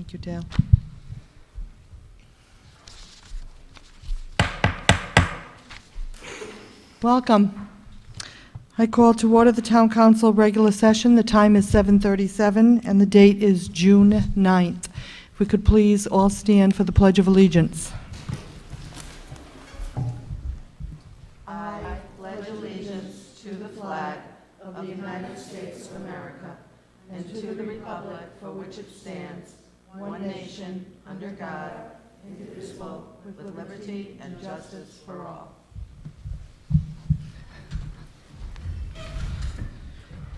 Thank you, Dale. Welcome. I call to order the Town Council regular session. The time is 7:37 and the date is June 9th. If we could please all stand for the Pledge of Allegiance. I pledge allegiance to the flag of the United States of America and to the republic for which it stands, one nation, under God, indivisible, with liberty and justice for all.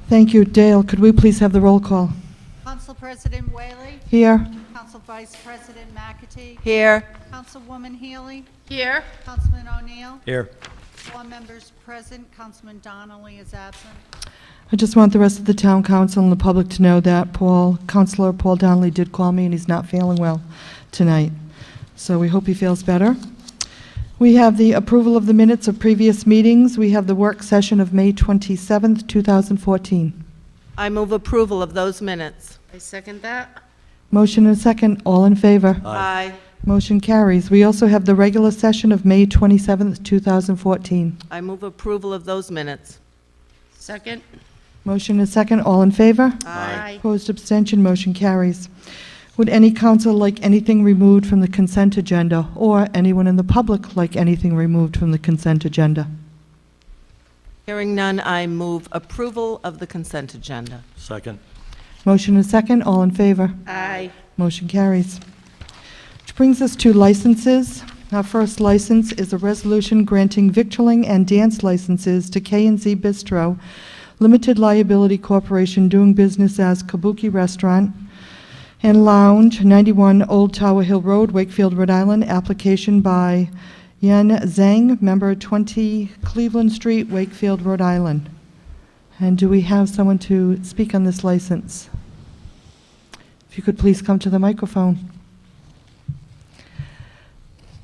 Thank you. Dale, could we please have the roll call? Council President Whaley. Here. Council Vice President McAtee. Here. Councilwoman Healy. Here. Councilman O'Neill. Here. 4 members present. Councilman Donnelly is absent. I just want the rest of the town council and the public to know that Councilor Paul Donnelly did call me and he's not feeling well tonight. So we hope he feels better. We have the approval of the minutes of previous meetings. We have the work session of May 27th, 2014. I move approval of those minutes. I second that. Motion and a second. All in favor? Aye. Motion carries. We also have the regular session of May 27th, 2014. I move approval of those minutes. Second. Motion and a second. All in favor? Aye. Opposed, abstention, motion carries. Would any council like anything removed from the consent agenda, or anyone in the public like anything removed from the consent agenda? Hearing none, I move approval of the consent agenda. Second. Motion and second, all in favor? Aye. Motion carries. Which brings us to licenses. Our first license is a resolution granting victualling and dance licenses to K&Z Bistro, Limited Liability Corporation, doing business as Kabuki Restaurant and Lounge, 91 Old Tower Hill Road, Wakefield, Rhode Island. Application by Yan Zhang, member 20 Cleveland Street, Wakefield, Rhode Island. And do we have someone to speak on this license? If you could please come to the microphone.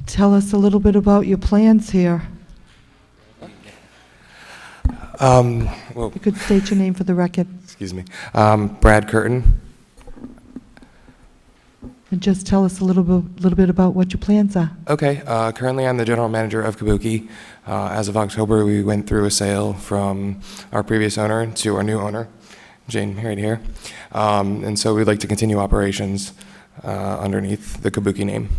Tell us a little bit about your plans here. Well, You could state your name for the record. excuse me. Brad Curtin. And just tell us a little bit about what your plans are. Okay, currently I'm the general manager of Kabuki. As of October, we went through a sale from our previous owner to our new owner, Jane, right here. And so we'd like to continue operations underneath the Kabuki name.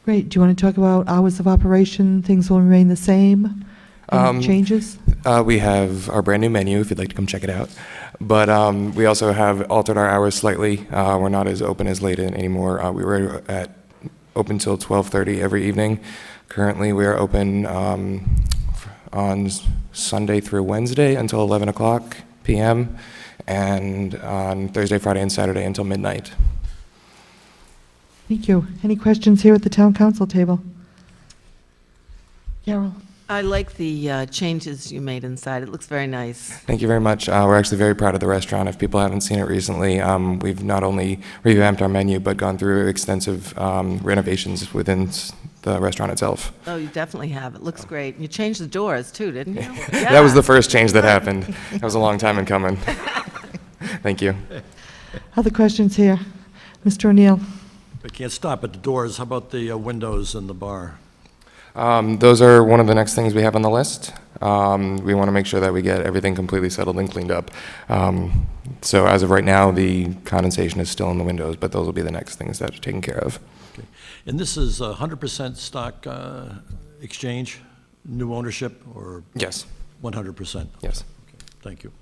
Great. Do you want to talk about hours of operation? Things will remain the same? Any changes? We have our brand new menu, if you'd like to come check it out. But we also have altered our hours slightly. We're not as open as late anymore. We were open till 12:30 every evening. Currently, we are open on Sunday through Wednesday until 11 o'clock p.m. and on Thursday, Friday, and Saturday until midnight. Thank you. Any questions here at the town council table? Carol? I like the changes you made inside. It looks very nice. Thank you very much. We're actually very proud of the restaurant. If people haven't seen it recently, we've not only revamped our menu, but gone through extensive renovations within the restaurant itself. Oh, you definitely have. It looks great. You changed the doors, too, didn't you? That was the first change that happened. That was a long time in coming. Thank you. Other questions here? Mr. O'Neill? We can't stop at the doors. How about the windows in the bar? Those are one of the next things we have on the list. We want to make sure that we get everything completely settled and cleaned up. So as of right now, the condensation is still in the windows, but those will be the next things that are taken care of. Okay. And this is 100% stock exchange, new ownership, or Yes. 100%? Yes. Okay. Thank you.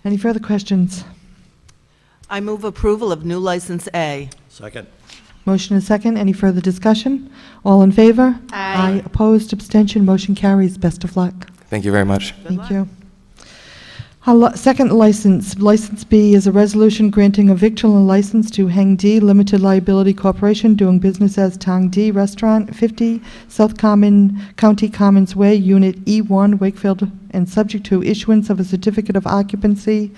Any further questions? I move approval of new license A. Second. Motion and second. Any further discussion? All in favor? Aye. Opposed? Abstention? Motion carries. Best of luck. Thank you very much. Thank you. Our second license, License B, is a resolution granting a victualling license to Heng D Limited Liability Corporation, doing business as Tang D Restaurant, 50 South County Commons Way, Unit E1, Wakefield, and subject to issuance of a certificate of occupancy.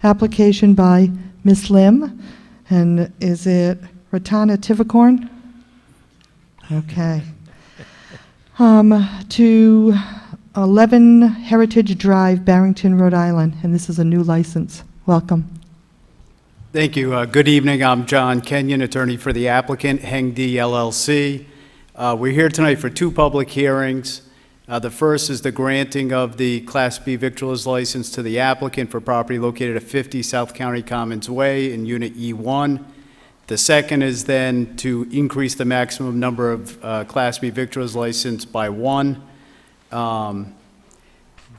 Application by Ms. Lim. And is it Ratana Tivicorn? Okay. To 11 Heritage Drive, Barrington, Rhode Island, and this is a new license. Welcome. Thank you. Good evening. I'm John Kenyon, attorney for the applicant, Hengdi LLC. We're here tonight for two public hearings. The first is the granting of the Class B victuals license to the applicant for property located at 50 South County Commons Way in Unit E1. The second is then to increase the maximum number of Class B victuals license by one.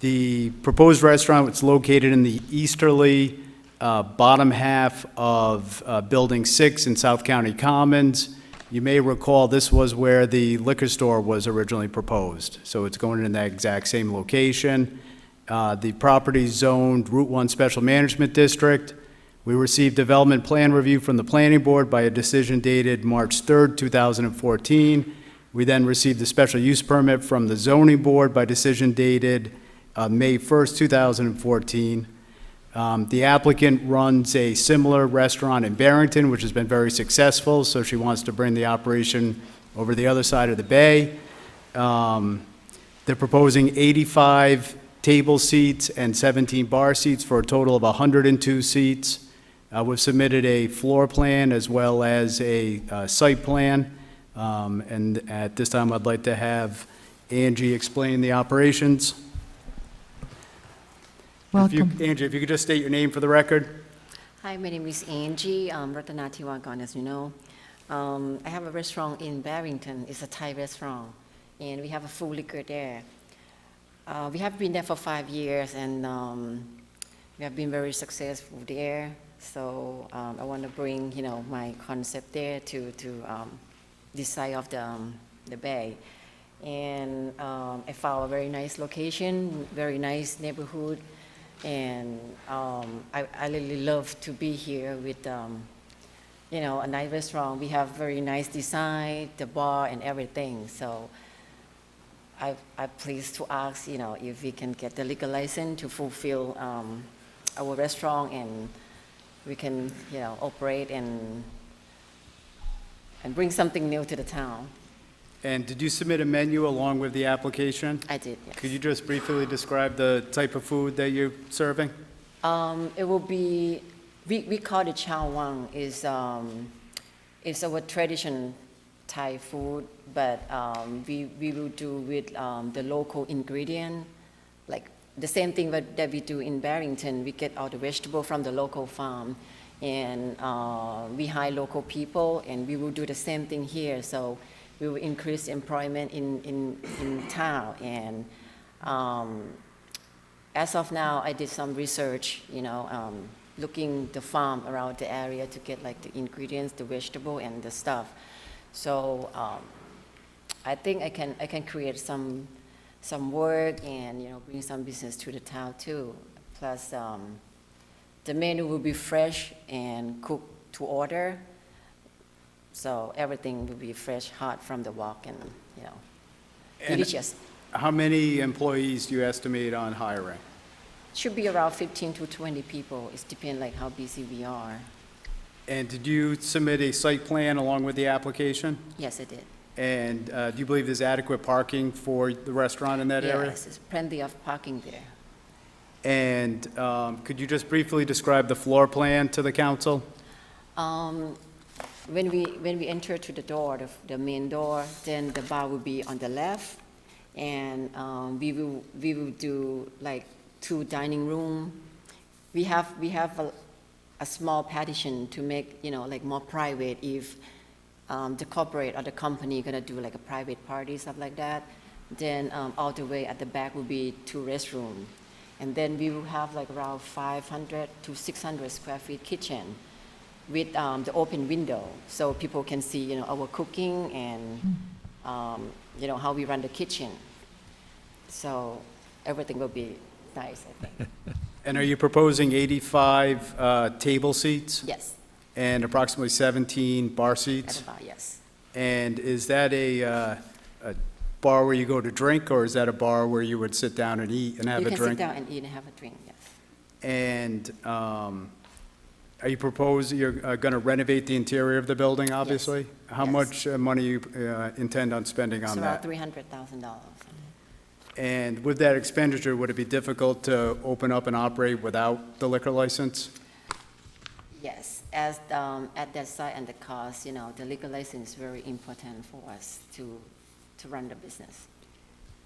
The proposed restaurant is located in the easterly bottom half of Building 6 in South County Commons. You may recall this was where the liquor store was originally proposed, so it's going in that exact same location. The property is zoned Route 1 Special Management District. We received development plan review from the Planning Board by a decision dated March 3rd, 2014. We then received the special use permit from the Zoning Board by decision dated May 1st, 2014. The applicant runs a similar restaurant in Barrington, which has been very successful, so she wants to bring the operation over the other side of the bay. They're proposing 85 table seats and 17 bar seats for a total of 102 seats. We've submitted a floor plan as well as a site plan, and at this time I'd like to have Angie explain the operations. Welcome. Angie, if you could just state your name for the record. Hi, my name is Angie Ratanatiwagan, as you know. I have a restaurant in Barrington. It's a Thai restaurant, and we have a full liquor there. We have been there for 5 years, and we have been very successful there. So I want to bring, my concept there to this side of the bay. And I found a very nice location, very nice neighborhood. And I really love to be here with, a nice restaurant. We have very nice design, the bar and everything. So I'm pleased to ask, if we can get the liquor license to fulfill our restaurant, and we can, operate and bring something new to the town. And did you submit a menu along with the application? I did, yes. Could you just briefly describe the type of food that you're serving? It will be, we call it chow wang. It's our traditional Thai food, but we will do with the local ingredient, like the same thing that we do in Barrington. We get all the vegetable from the local farm, and we hire local people, and we will do the same thing here. So we will increase employment in town. And as of now, I did some research, looking the farm around the area to get like the ingredients, the vegetable, and the stuff. So I think I can create some work and bring some business to the town too. Plus, the menu will be fresh and cooked to order. So everything will be fresh, hot from the wok, and delicious. How many employees do you estimate on hiring? Should be around 15 to 20 people. It depends like how busy we are. And did you submit a site plan along with the application? Yes, I did. And do you believe there's adequate parking for the restaurant in that area? Yes, there's plenty of parking there. And could you just briefly describe the floor plan to the council? When we enter to the door, the main door, then the bar will be on the left, and we will do like 2 dining room. We have a small partition to make like more private if the corporate or the company gonna do like a private party, stuff like that. Then all the way at the back will be 2 restrooms, and then we will have like around 500 to 600 square feet kitchen with the open window, so people can see, our cooking and, how we run the kitchen. So everything will be nice, I think. And are you proposing 85 table seats? Yes, And approximately 17 bar at seats? the bar, yes. And is that a bar where you go to drink, or is that a bar where you would sit down and eat and have You a can drink? sit down and eat and have a drink, yes. And are you proposing, you're going to renovate the interior of the building, obviously? How Yes. much money you intend on spending It's on around that? $300,000. And with that expenditure, would it be difficult to open up and operate without the liquor license? Yes, as, at that site and the cost, the liquor license is very important for us to run the business.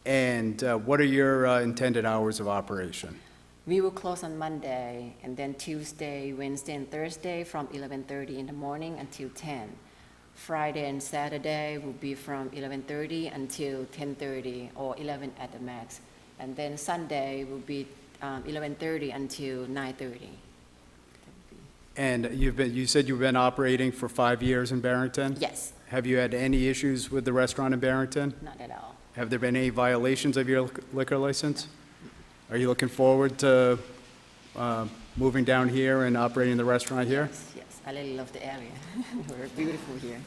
And what are your intended hours of operation? We will close on Monday, and then Tuesday, Wednesday, and Thursday from 11:30 in the morning until 10. Friday and Saturday will be from 11:30 until 10:30, or 11 at the max. And then Sunday will be 11:30 until 9:30. And you said you've been operating for 5 years in Barrington? Yes, Have you had any issues with the restaurant in Barrington? not at all. Have there been any violations of your liquor license? Are you looking forward to moving down here and operating the restaurant here? Yes, yes, I really love the area. We're beautiful here.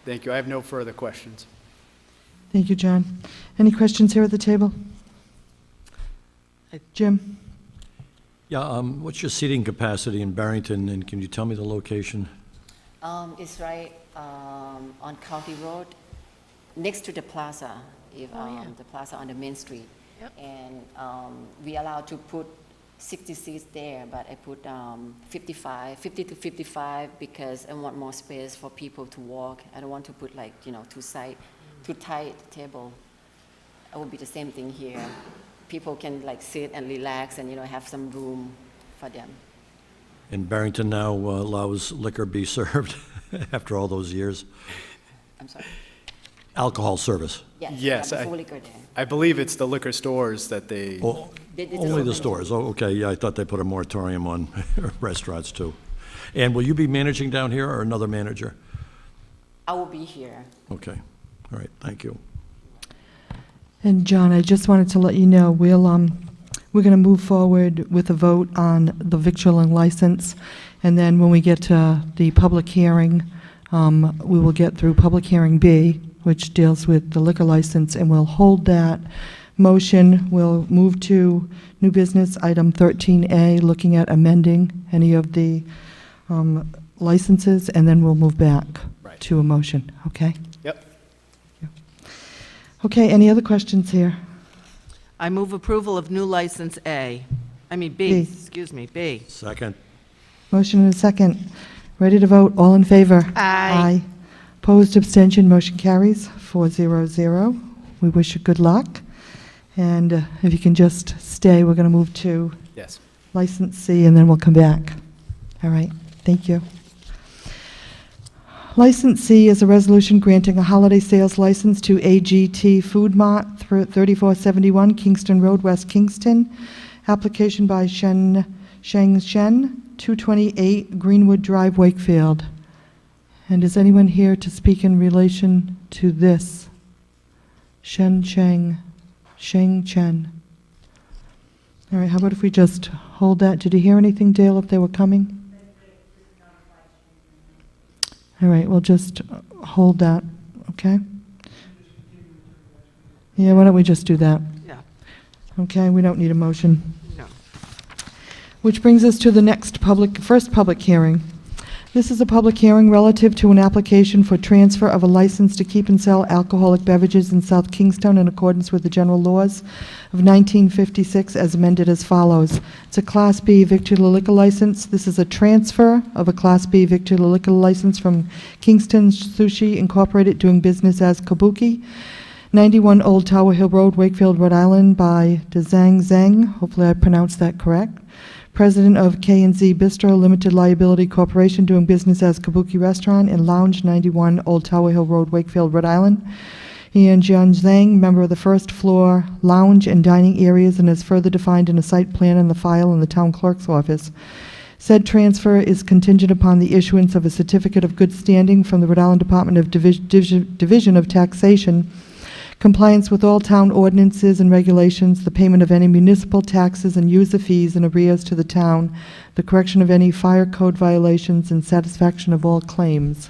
Thank you. I have no further questions. Thank you, John. Any questions here at the table? Jim? Yeah, what's your seating capacity in Barrington, and can you tell me the location? It's right on County Road, next to the plaza, the plaza on the main street. Yep. And we allowed to put 60 seats there, but I put 50 to 55 because I want more space for people to walk. I don't want to put too tight table. It will be the same thing here. People can sit and relax and have some room for them. And Barrington now allows liquor be served after all those years? I'm sorry. Alcohol service? Yes. Yes, we have a full liquor there. I believe it's the liquor stores that they, Oh, They just only the opened. stores? Oh, okay, yeah, I thought they put a moratorium on restaurants, too. And will you be managing down here, or another manager? I will be here. Okay, all right, thank you. And John, I just wanted to let you know, we're going to move forward with a vote on the victualling license, and then when we get to the public hearing, we will get through public hearing B, which deals with the liquor license, and we'll hold that motion. We'll move to new business, item 13A, looking at amending any of the licenses, and then we'll move back Right. to a motion, okay? yep. Okay, any other questions here? I move approval of new license B, B. excuse me, B. Second? Motion and a second. Ready to vote, all in favor? Aye. Opposed, abstention, motion carries 400. We wish you good luck. And if you can just stay, we're going to move to Yes. license C, and then we'll come back. All right, thank you. License C is a resolution granting a holiday sales license to AGT Food Mart, 3471 Kingston Road, West Kingston. Application by Sheng Shen, 228 Greenwood Drive, Wakefield. And is anyone here to speak in relation to this? Sheng Chen. All right, how about if we just hold that? Did you hear anything, Dale, if they were coming? All right, we'll just hold that, okay? Yeah, why don't we just do that? Yeah, Okay, we don't need a motion. no. Which brings us to the first public hearing. This is a public hearing relative to an application for transfer of a license to keep and sell alcoholic beverages in South Kingstown in accordance with the general laws of 1956 as amended as follows. It's a Class B victular liquor license. This is a transfer of a Class B victular liquor license from Kingston Sushi Incorporated, doing business as Kabuki, 91 Old Tower Hill Road, Wakefield, Rhode Island, by Dzang Zhang, hopefully I pronounced that correct, President of K&Z Bistro Limited Liability Corporation, doing business as Kabuki Restaurant and Lounge, 91 Old Tower Hill Road, Wakefield, Rhode Island. Ian Jian Zhang, member of the first floor lounge and dining areas, and is further defined in a site plan in the file in the town clerk's office. Said transfer is contingent upon the issuance of a certificate of good standing from the Rhode Island Department of Division of Taxation, compliance with all town ordinances and regulations, the payment of any municipal taxes and user fees and arrears to the town, the correction of any fire code violations, and satisfaction of all claims.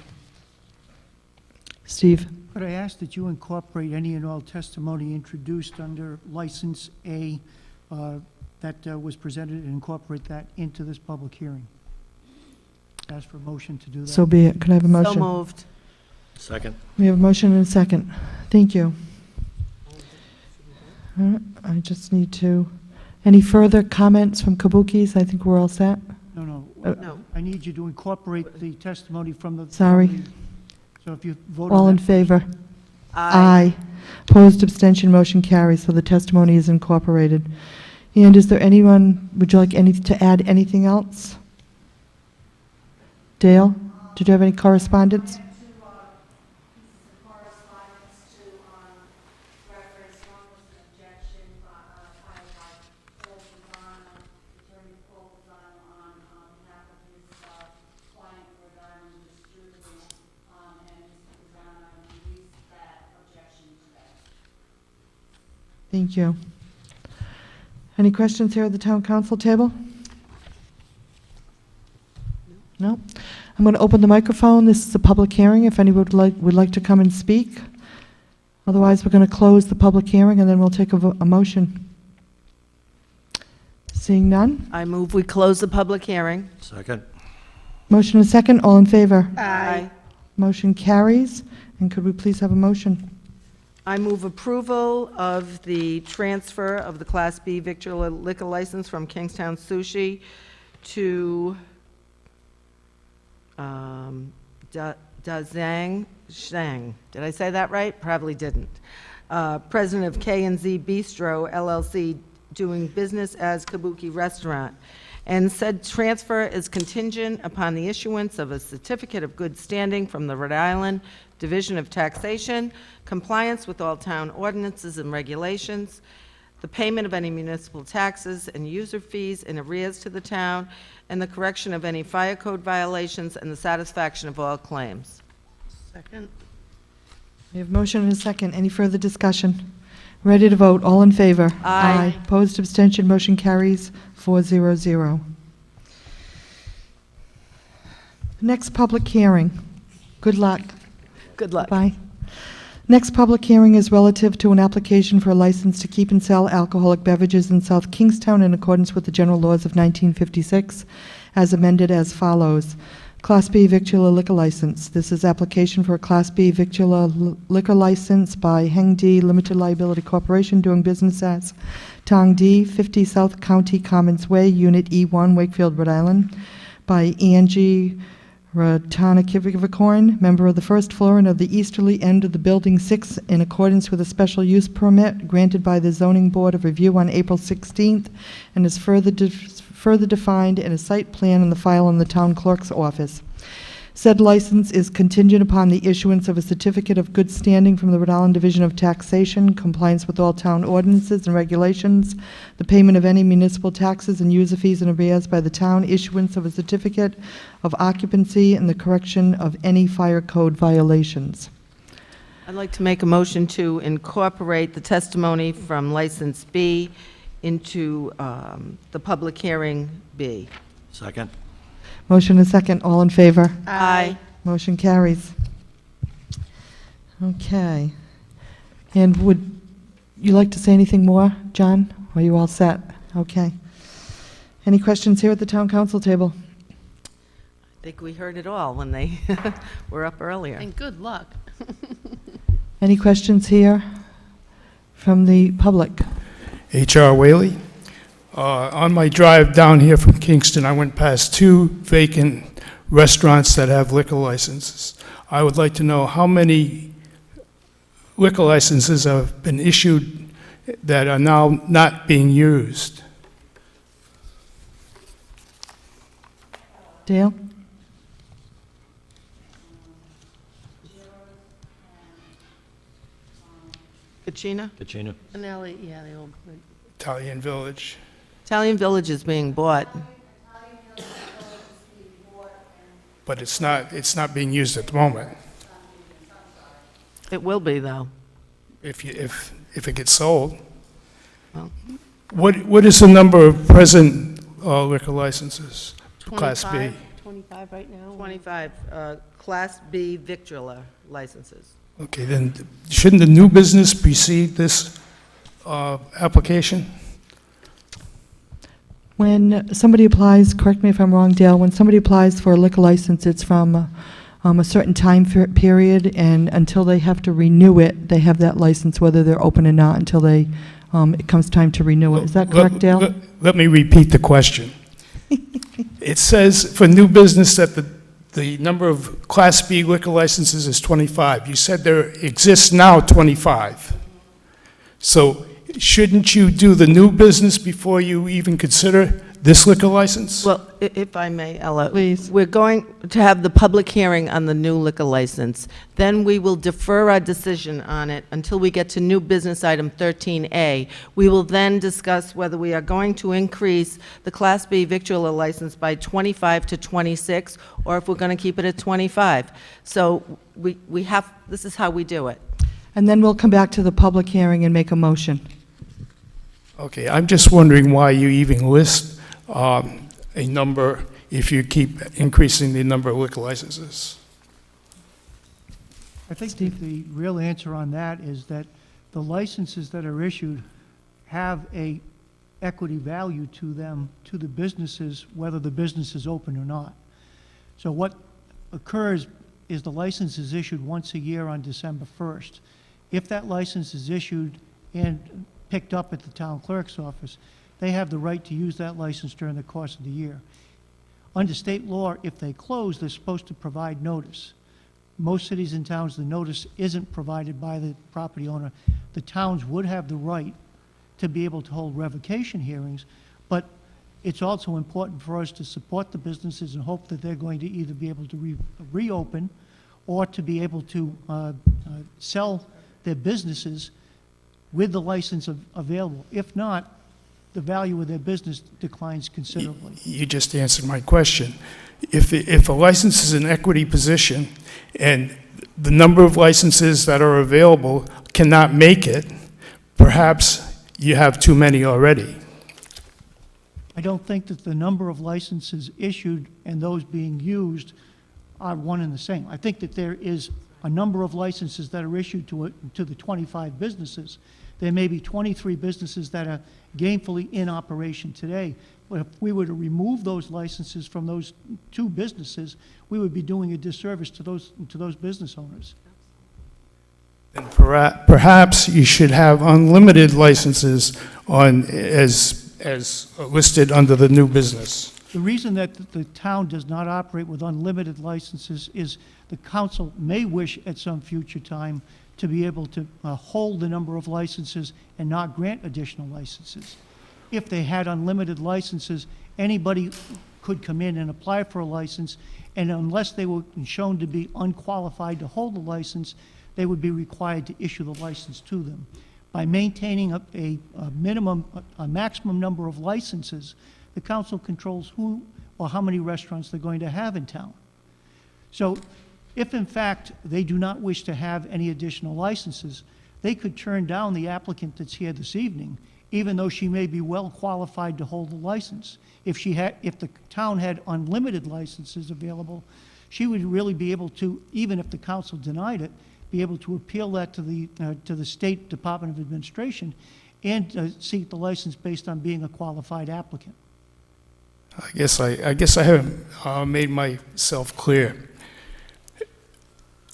Steve? Could I ask that you incorporate any and all testimony introduced under License A that was presented and incorporate that into this public hearing? Ask for a motion to do that. So be it. Could I have a motion? So moved. Second? We have a motion and a second. Thank you. All right, I just need to, any further comments from Kabuki's? I think we're all set. No, No. I need you to incorporate the testimony from the. Sorry. So if you vote on All in that- favor? Aye. Opposed, abstention, motion carries, so the testimony is incorporated. And is there anyone, would you like to add anything else? Dale, did you have any correspondence? Correspondence to reference, one was an objection filed by Paul Pagano, Attorney Paul Pagano, on behalf of his client, Rhode Island Distributing, and Mr. Pagano released that objection today. Thank you. Any questions here at the town council table? No? I'm going to open the microphone. This is a public hearing, if anyone would like to come and speak. Otherwise, we're going to close the public hearing, and then we'll take a motion. Seeing none? I move we close the public hearing. Second? Motion and second, all in favor? Aye. Motion carries, and could we please have a motion? I move approval of the transfer of the Class B victular liquor license from Kingstown Sushi to Zhang Shang. Did I say that right? Probably didn't. President of K&Z Bistro LLC, doing business as Kabuki Restaurant. And said transfer is contingent upon the issuance of a certificate of good standing from the Rhode Island Division of Taxation, compliance with all town ordinances and regulations, the payment of any municipal taxes and user fees in arrears to the town, and the correction of any fire code violations and the satisfaction of all claims. Second. We have motion and a second. Any further discussion? Ready to vote. All in favor? Aye. Opposed, abstention, motion carries 400. Next public hearing. Good luck. Good luck. Bye. Next public hearing is relative to an application for a license to keep and sell alcoholic beverages in South Kingstown in accordance with the general laws of 1956, as amended as follows. Class B victular liquor license. This is application for a Class B victular liquor license by Heng D Limited Liability Corporation, doing business as Tong D, 50 South County Commons Way, Unit E1, Wakefield, Rhode Island, by Angie Ratanakivicorn, member of the first floor and of the easterly end of the Building 6, in accordance with a special use permit granted by the Zoning Board of Review on April 16th, and is further defined in a site plan in the file in the town clerk's office. Said license is contingent upon the issuance of a certificate of good standing from the Rhode Island Division of Taxation, compliance with all town ordinances and regulations, the payment of any municipal taxes and user fees and arrears by the town, issuance of a certificate of occupancy, and the correction of any fire code violations. I'd like to make a motion to incorporate the testimony from License B into the public hearing B. Second? Motion and second. All in favor? Aye. Motion carries. Okay. And would you like to say anything more, John? Or are you all set? Okay. Any questions here at the town council table? I think we heard it all when they were up earlier. And good luck. Any questions here from the public? H.R. Whaley. On my drive down here from Kingston, I went past 2 vacant restaurants that have liquor licenses. I would like to know how many liquor licenses have been issued that are now not being used. Dale? Kachina? Kachina? And Ellie, yeah, they all, Italian Village. Italian Village is being bought. But it's not being used at the moment. It will be, though. If it gets sold. Well. What is the number of present liquor licenses? Class B. 25, 25 right now. 25 Class B victular licenses. Okay, then shouldn't the new business precede this application? When somebody applies, correct me if I'm wrong, Dale, when somebody applies for a liquor license, it's from a certain time period, and until they have to renew it, they have that license, whether they're open or not, until it comes time to renew it. Is that correct, Dale? Let me repeat the question. It says for new business that the number of Class B liquor licenses is 25. You said there exists now 25. So shouldn't you do the new business before you even consider this liquor license? Well, if I may, Ella. Please. We're going to have the public hearing on the new liquor license. Then we will defer our decision on it until we get to new business item 13A. We will then discuss whether we are going to increase the Class B victualler license by 25 to 26, or if we're going to keep it at 25. So we have, this is how we do it. And then we'll come back to the public hearing and make a motion. Okay, I'm just wondering why you even list a number if you keep increasing the number of liquor licenses. I think the real answer on that is that the licenses that are issued have a equity value to them, to the businesses, whether the business is open or not. So what occurs is the license is issued once a year on December 1st. If that license is issued and picked up at the town clerk's office, they have the right to use that license during the course of the year. Under state law, if they close, they're supposed to provide notice. Most cities and towns, the notice isn't provided by the property owner. The towns would have the right to be able to hold revocation hearings, but it's also important for us to support the businesses and hope that they're going to either be able to reopen or to be able to sell their businesses with the license available. If not, the value of their business declines considerably. You just answered my question. If a license is an equity position and the number of licenses that are available cannot make it, perhaps you have too many already. I don't think that the number of licenses issued and those being used are one and the same. I think that there is a number of licenses that are issued to the 25 businesses. There may be 23 businesses that are gainfully in operation today. But if we were to remove those licenses from those two businesses, we would be doing a disservice to those business owners. And perhaps you should have unlimited licenses on as listed under the new business. The reason that the town does not operate with unlimited licenses is the council may wish at some future time to be able to hold the number of licenses and not grant additional licenses. If they had unlimited licenses, anybody could come in and apply for a license, and unless they were shown to be unqualified to hold the license, they would be required to issue the license to them. By maintaining a maximum number of licenses, the council controls who or how many restaurants they're going to have in town. So if in fact they do not wish to have any additional licenses, they could turn down the applicant that's here this evening, even though she may be well qualified to hold the license. If the town had unlimited licenses available, she would really be able to, even if the council denied it, be able to appeal that to the State Department of Administration and seek the license based on being a qualified applicant. I guess I haven't made myself clear.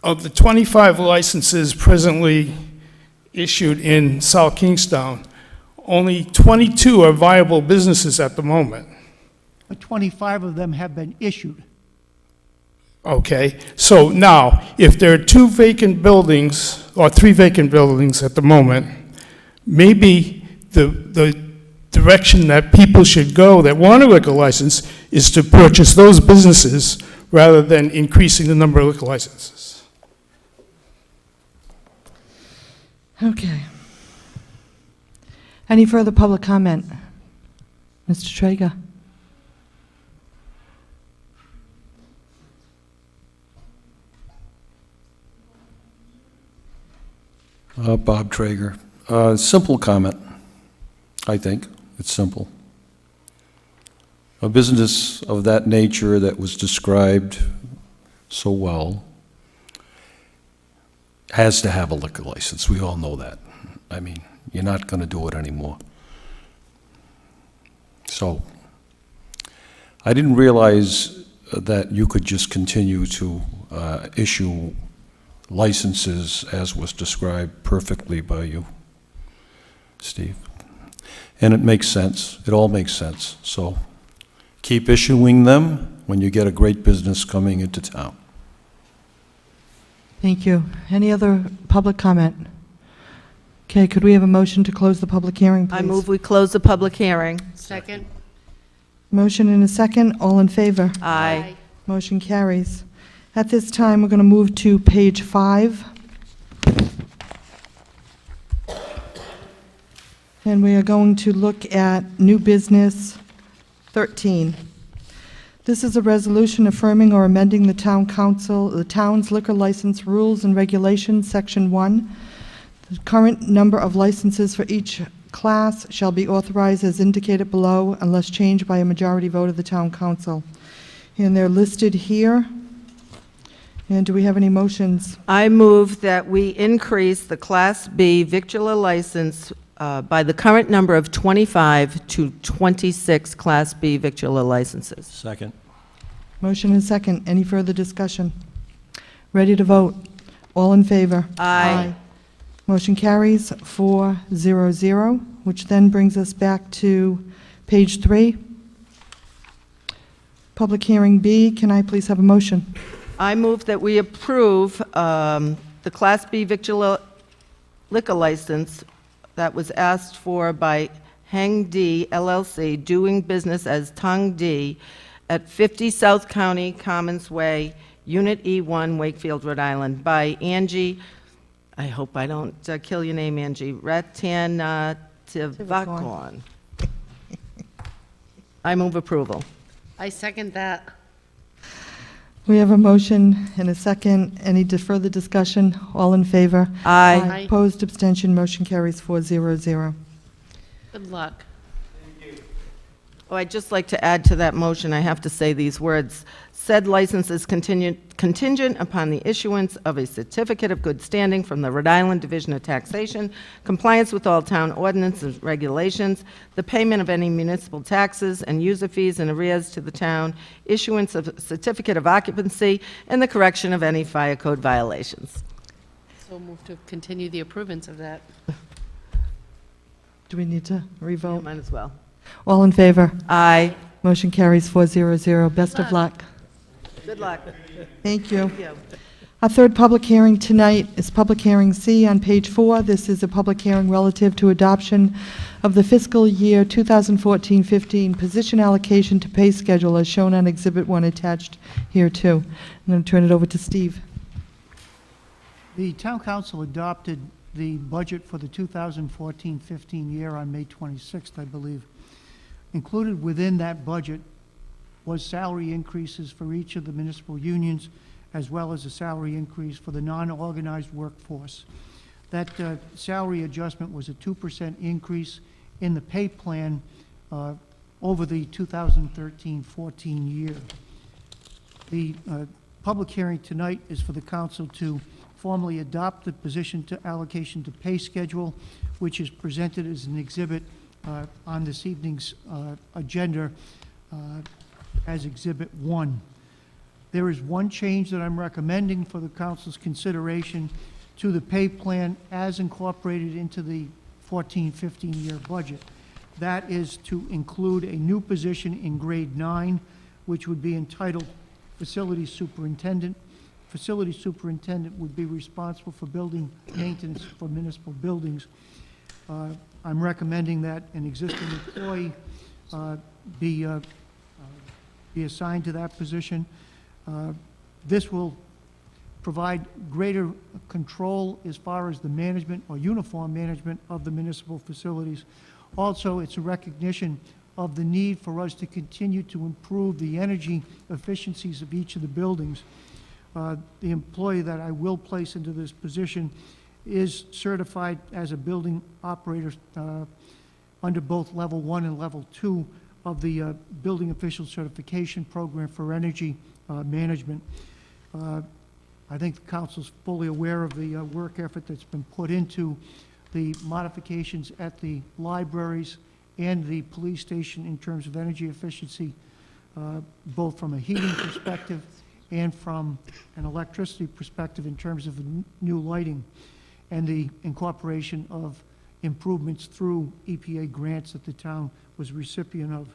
Of the 25 licenses presently issued in South Kingstown, only 22 are viable businesses at the moment. But 25 of them have been issued. Okay, so now, if there are 2 vacant buildings, or 3 vacant buildings at the moment, maybe the direction that people should go that want a liquor license is to purchase those businesses rather than increasing the number of liquor licenses. Okay. Any further public comment? Mr. Traeger? Bob Traeger. Simple comment, I think. It's simple. A business of that nature that was described so well has to have a liquor license. We all know that. I mean, you're not going to do it anymore. So, I didn't realize that you could just continue to issue licenses as was described perfectly by you, Steve. And it makes sense. It all makes sense. So, Keep issuing them when you get a great business coming into town. Thank you. Any other public comment? Okay, could we have a motion to close the public hearing, please? I move we close the public hearing. Second? Motion and a second. All in favor? Aye. Motion carries. At this time, we're going to move to page 5. And we are going to look at new business 13. This is a resolution affirming or amending the town council, the town's liquor license rules and regulations, Section 1. The current number of licenses for each class shall be authorized as indicated below unless changed by a majority vote of the town council. And they're listed here. And do we have any motions? I move that we increase the Class B victular license by the current number of 25 to 26 Class B victular licenses. Second. Motion and second. Any further discussion? Ready to vote? All in favor? Aye. Motion carries 4-0-0, which then brings us back to page 3. Public hearing B. Can I please have a motion? I move that we approve the Class B victular liquor license that was asked for by Heng D LLC, doing business as Tung D, at 50 South County Commons Way, Unit E1, Wakefield, Rhode Island, by Angie, I hope I don't kill your name, Angie, Ratanativakon. I move approval. I second that. We have a motion and a second. Any further discussion? All in favor? Aye. Aye. Opposed, abstention, motion carries 4-0-0. Good luck. Oh, I'd just like to add to that motion, I have to say these words. Said license is contingent upon the issuance of a certificate of good standing from the Rhode Island Division of Taxation, compliance with all town ordinances and regulations, the payment of any municipal taxes and user fees and arrears to the town, issuance of a certificate of occupancy, and the correction of any fire code violations. So move to continue the approvance of that. Do we need to revote? Might as well. All in favor? Aye. Motion carries 4-0-0. Best of luck. Good luck. Thank you. Thank you. Our third public hearing tonight is Public Hearing C on page 4. This is a public hearing relative to adoption of the fiscal year 2014-15 position allocation to pay schedule as shown on Exhibit 1 attached here too. I'm going to turn it over to Steve. The town council adopted the budget for the 2014-15 year on May 26th, I believe. Included within that budget was salary increases for each of the municipal unions, as well as a salary increase for the non-organized workforce. That salary adjustment was a 2% increase in the pay plan over the 2013-14 year. The public hearing tonight is for the council to formally adopt the position to allocation to pay schedule, which is presented as an exhibit on this evening's agenda as Exhibit 1. There is one change that I'm recommending for the council's consideration to the pay plan as incorporated into the 14-15 year budget. That is to include a new position in grade 9, which would be entitled Facility Superintendent. Facility Superintendent would be responsible for building maintenance for municipal buildings. I'm recommending that an existing employee be assigned to that position. This will provide greater control as far as the management or uniform management of the municipal facilities. Also, it's a recognition of the need for us to continue to improve the energy efficiencies of each of the buildings. The employee that I will place into this position is certified as a building operator under both Level 1 and Level 2 of the Building Official Certification Program for Energy Management. I think the council's fully aware of the work effort that's been put into the modifications at the libraries and the police station in terms of energy efficiency, both from a heating perspective and from an electricity perspective in terms of new lighting, and the incorporation of improvements through EPA grants that the town was recipient of.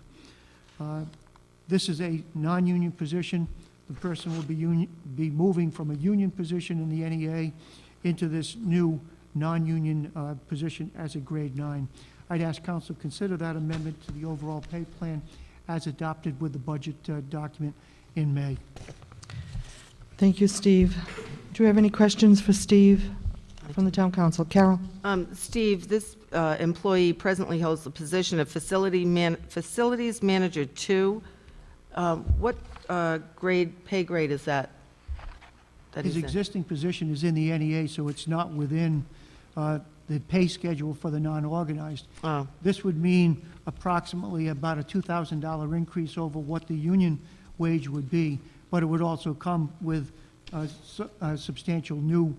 This is a non-union position. The person will be moving from a union position in the NEA into this new non-union position as a grade 9. I'd ask council to consider that amendment to the overall pay plan as adopted with the budget document in May. Thank you, Steve. Do we have any questions for Steve from the town council? Carol? Steve, this employee presently holds the position of Facilities Manager 2. What pay grade is that? His he's in? existing position is in the NEA, so it's not within the pay schedule for the non-organized. Oh, This would mean approximately about a $2,000 increase over what the union wage would be, but it would also come with substantial new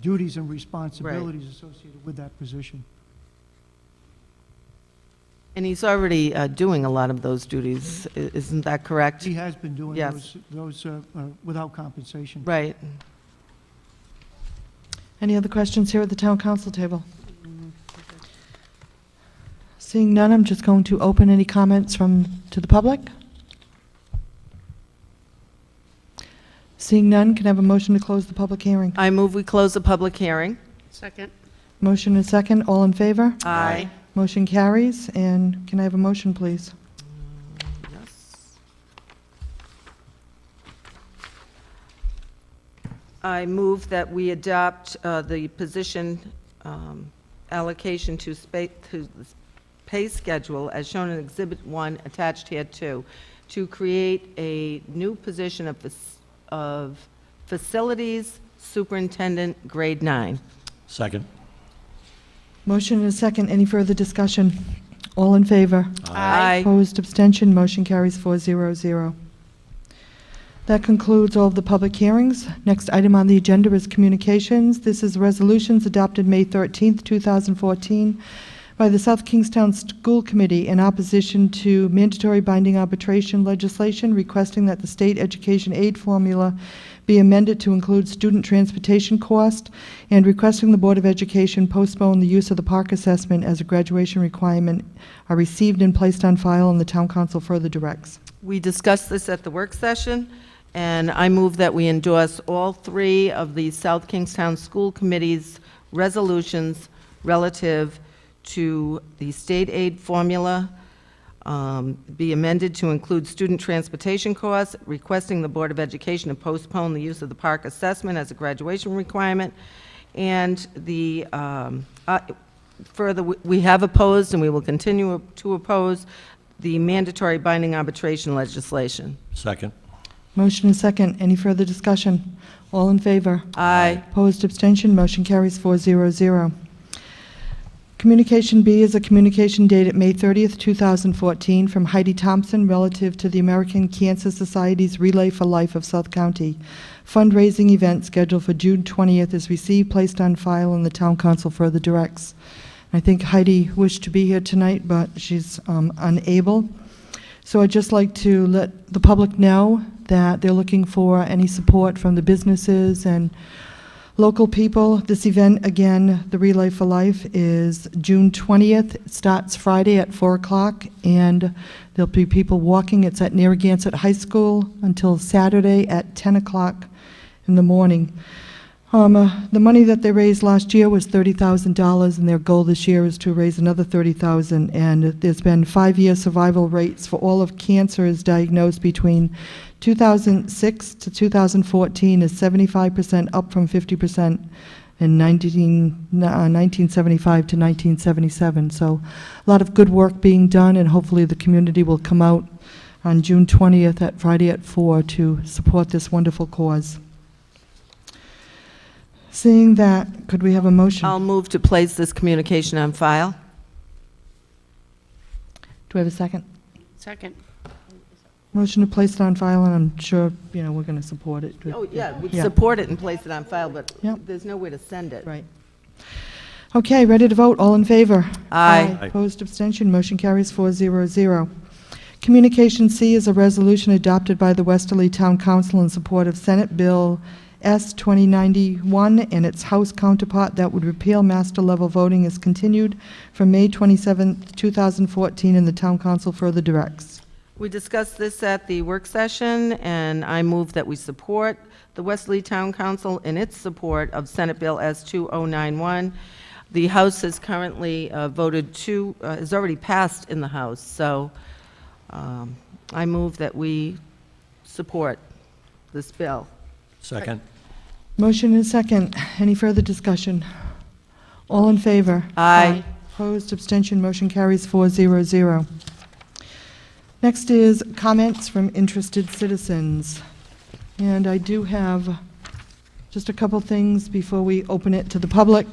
duties and responsibilities associated with that position. and he's already doing a lot of those duties, isn't that correct? He has been doing Yes. those without compensation. Right. Any other questions here at the town council table? Seeing none, I'm just going to open any comments to the public. Seeing none, can I have a motion to close the public hearing? I move we close the public hearing. Second. Motion and second, all in favor? Aye. Motion carries, and can I have a motion, please? Yes. I move that we adopt the position allocation to the pay schedule as shown in Exhibit 1 attached here to create a new position of Facilities Superintendent, Grade 9. Second. Motion and a second, any further discussion? All in favor? Aye. Opposed, abstention, motion carries 400. That concludes all of the public hearings. Next item on the agenda is communications. This is resolutions adopted May 13th, 2014 by the South Kingstown School Committee in opposition to mandatory binding arbitration legislation requesting that the state education aid formula be amended to include student transportation cost and requesting the Board of Education postpone the use of the Park assessment as a graduation requirement are received and placed on file, and the town council further directs. We discussed this at the work session, and I move that we endorse all 3 of the South Kingstown School Committee's resolutions relative to the state aid formula be amended to include student transportation costs, requesting the Board of Education to postpone the use of the Park assessment as a graduation requirement, and the further, we have opposed and we will continue to oppose the mandatory binding arbitration legislation. Second. Motion and second. Any further discussion? All in favor? Aye. Opposed, abstention, motion carries 400. Communication B is a communication dated May 30th, 2014 from Heidi Thompson relative to the American Cancer Society's Relay for Life of South County. Fundraising event scheduled for June 20th is received, placed on file, and the town council further directs. I think Heidi wished to be here tonight, but she's unable. So I'd just like to let the public know that they're looking for any support from the businesses and local people. This event, again, the Relay for Life, is June 20th. It starts Friday at 4 o'clock, and there'll be people walking. It's at Narragansett High School until Saturday at 10 o'clock in the morning. The money that they raised last year was $30,000, and their goal this year is to raise another $30,000. And there's been 5-year survival rates for all of cancers diagnosed between 2006 to 2014 is 75%, up from 50% in 1975 to 1977. So a lot of good work being done, and hopefully the community will come out on June 20th at Friday at 4 to support this wonderful cause. Seeing that, could we have a motion? I'll move to place this communication on file. Do we have a second? Second. Motion to place it on file, and I'm sure, we're going to support it. Oh, yeah, we'd Yeah. support it and place it on file, but Yep. there's no way to send it. Right. Okay, ready to vote, all in favor? Aye. Opposed, abstention, motion carries 400. Communication C is a resolution adopted by the Westerly Town Council in support of Senate Bill S. 2091 and its House counterpart that would repeal master-level voting is continued from May 27, 2014, and the Town Council further directs. We discussed this at the work session, and I move that we support the Wesley Town Council in its support of Senate Bill S-2091. The House has currently voted to, has already passed in the House, so I move that we support this bill. Second. Motion and second. Any further discussion? All in favor? Aye. Opposed, abstention, motion carries 400. Next is comments from interested citizens. And I do have just a couple things before we open it to the public.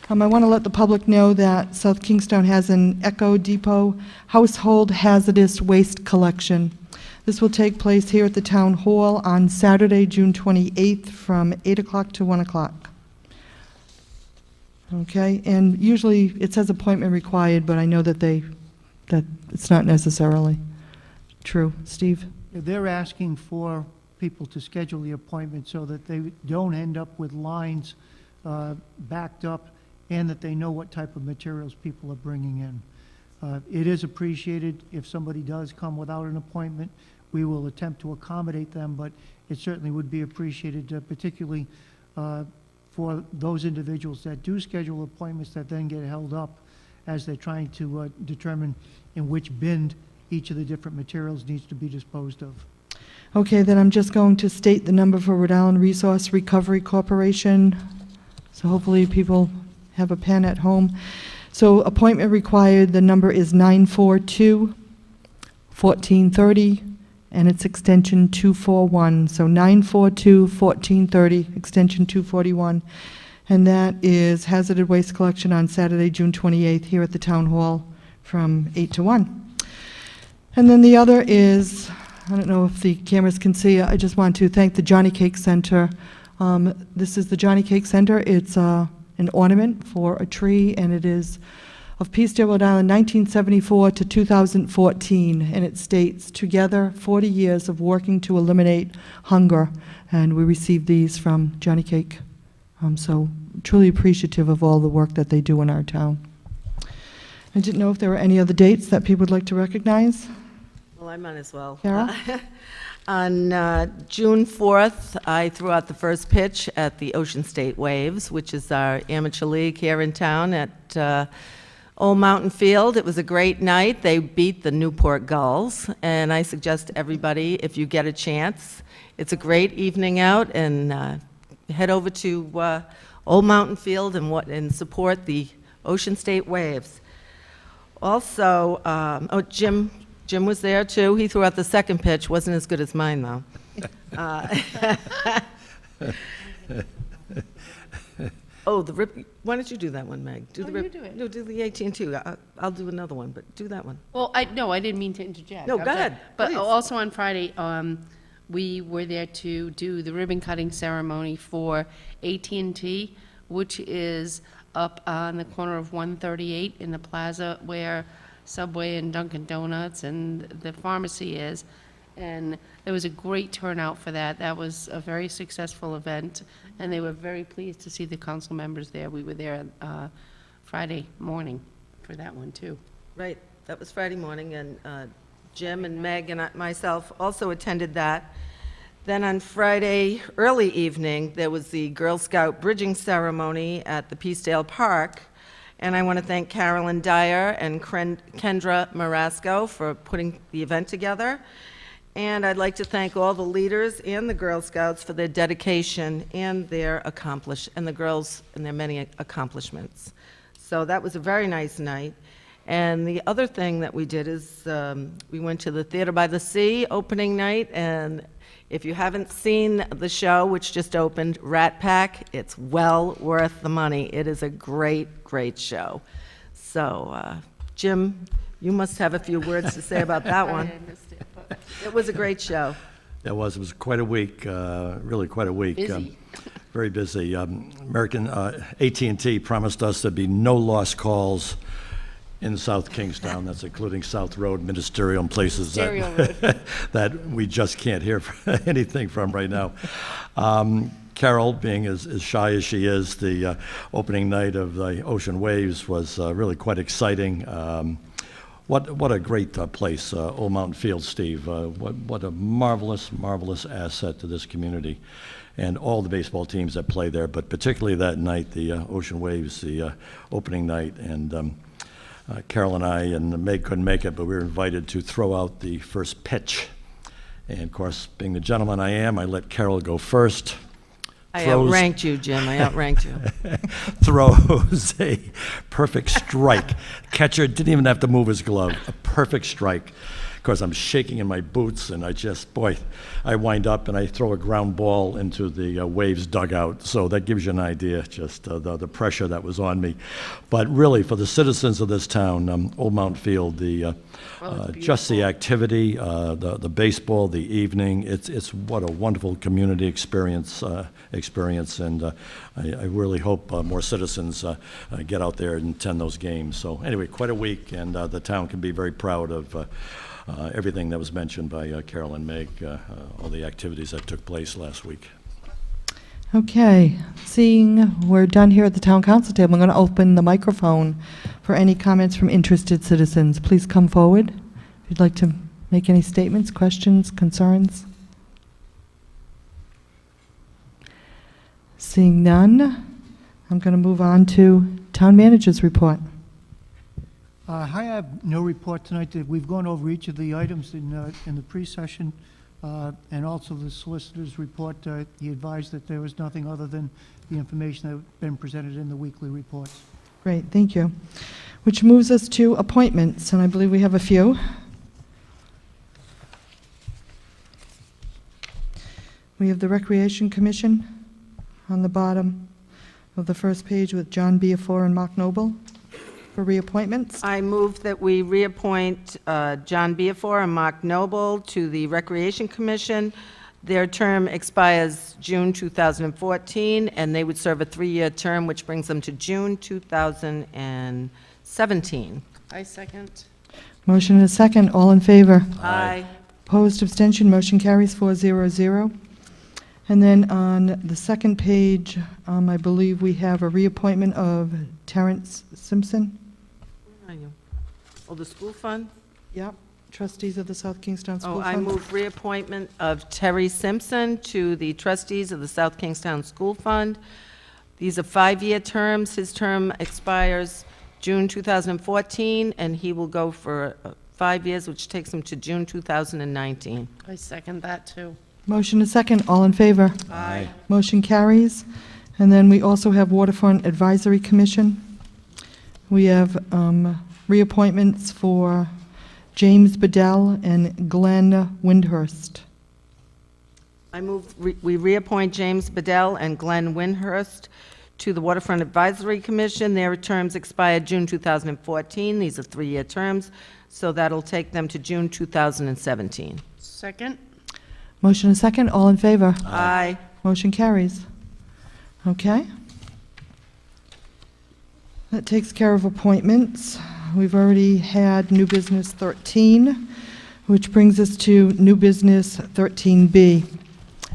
I want to let the public know that South Kingstown has an Echo Depot household hazardous waste collection. This will take place here at the Town Hall on Saturday, June 28th from 8 o'clock to 1 o'clock. Okay, and usually it says appointment required, but I know that that it's not necessarily true. Steve? They're asking for people to schedule the appointment so that they don't end up with lines backed up, and that they know what type of materials people are bringing in. It is appreciated if somebody does come without an appointment. We will attempt to accommodate them, but it certainly would be appreciated, particularly for those individuals that do schedule appointments that then get held up as they're trying to determine in which bin each of the different materials needs to be disposed of. Okay, then I'm just going to state the number for Rhode Island Resource Recovery Corporation. So hopefully people have a pen at home. So appointment required, the number is 942-1430, and it's extension 241. So 942-1430, extension 241. And that is hazardous waste collection on Saturday, June 28th, here at the Town Hall from 8 to 1. And then the other is, I don't know if the cameras can see, I just want to thank the Johnny Cake Center. This is the Johnny Cake Center. It's an ornament for a tree, and it is of Peacedale, Rhode Island, 1974 to 2014, and it states, "Together, 40 years of working to eliminate hunger," and we received these from Johnny Cake. So truly appreciative of all the work that they do in our town. I didn't know if there were any other dates that people would like to recognize. Well, I might as well. Carol? On June 4th, I threw out the first pitch at the Ocean State Waves, which is our amateur league here in town at Old Mountain Field. It was a great night. They beat the Newport Gulls, and I suggest everybody, if you get a chance, it's a great evening out, and head over to Old Mountain Field and support the Ocean State Waves. Also, Jim was there too. He threw out the second pitch. Wasn't as good as mine, though. Why don't you do that one, Meg? You do it. No, do the AT&T. I'll do another one, but do that one. Well, I didn't mean to interject. No, go ahead, But please. also on Friday, we were there to do the ribbon cutting ceremony for AT&T, which is up on the corner of 138 in the plaza where Subway and Dunkin' Donuts and the pharmacy is. And there was a great turnout for that. That was a very successful event, and they were very pleased to see the council members there. We were there Friday morning for that one, too. Right, that was Friday morning, and Jim and Meg and myself also attended that. Then on Friday early evening, there was the Girl Scout bridging ceremony at the Peacedale Park, and I want to thank Carolyn Dyer and Kendra Marasco for putting the event together. And I'd like to thank all the leaders and the Girl Scouts for their dedication and their girls and their many accomplishments. So that was a very nice night. And the other thing that we did is we went to the Theater by the Sea opening night, and if you haven't seen the show, which just opened, Rat Pack, it's well worth the money. It is a great, great show. So, Jim, you must have a few words to say about that one. I missed it, but It was a great show. It was quite a week, really quite a week. busy. Very busy. AT&T promised us there'd be no lost calls in South Kingstown. That's including South Road, Ministerial, and places Ministerial Road. that we just can't hear anything from right now. Carol, being as shy as she is, the opening night of the Ocean Waves was really quite exciting. What a great place, Old Mountain Field, Steve. What a marvelous, marvelous asset to this community and all the baseball teams that play there, but particularly that night, the Ocean Waves, the opening night, and Carol and I and Meg couldn't make it, but we were invited to throw out the first pitch. And of course, being the gentleman I am, I let Carol go first. I Throws- outranked you, Jim, I outranked you. Throws a perfect strike. Catcher didn't even have to move his glove. A perfect strike. Of course, I'm shaking in my boots, and I wind up and I throw a ground ball into the Waves dugout. So that gives you an idea, just the pressure that was on me. But really, for the citizens of this town, Old Mountain Field, just the activity, the baseball, the evening, it's what a wonderful community experience, and I really hope more citizens get out there and attend those games. So anyway, quite a week, and the town can be very proud of everything that was mentioned by Carol and Meg, all the activities that took place last week. Okay, seeing we're done here at the town council table, I'm going to open the microphone for any comments from interested citizens. Please come forward if you'd like to make any statements, questions, concerns. Seeing none, I'm going to move on to town manager's report. I have no report tonight. We've gone over each of the items in the pre-session, and also the solicitor's report. He advised that there was nothing other than the information that had been presented in the weekly reports. Great, thank you. Which moves us to appointments, and I believe we have a few. We have the Recreation Commission on the bottom of the first page with John Biafor and Mark Noble for reappointments. I move that we reappoint John Biafor and Mark Noble to the Recreation Commission. Their term expires June 2014, and they would serve a 3-year term, which brings them to June 2017. I second. Motion and a second, all in favor? Aye. Opposed, abstention, motion carries 400. And then on the second page, I believe we have a reappointment of Terrence Simpson. Where are you? Oh, the school fund? Yep, trustees of the South Kingstown School Oh, I Fund. move reappointment of Terry Simpson to the trustees of the South Kingstown School Fund. These are 5-year terms. His term expires June 2014, and he will go for 5 years, which takes him to June 2019. I second that, too. Motion and a second, all in favor? Aye. Motion carries. And then we also have Waterfront Advisory Commission. We have reappointments for James Bedell and Glenn Windhurst. I move we reappoint James Bedell and Glenn Windhurst to the Waterfront Advisory Commission. Their terms expire June 2014. These are 3-year terms, so that'll take them to June 2017. Second? Motion and second, all in favor? Aye. Motion carries. Okay. That takes care of appointments. We've already had new business 13, which brings us to new business 13B.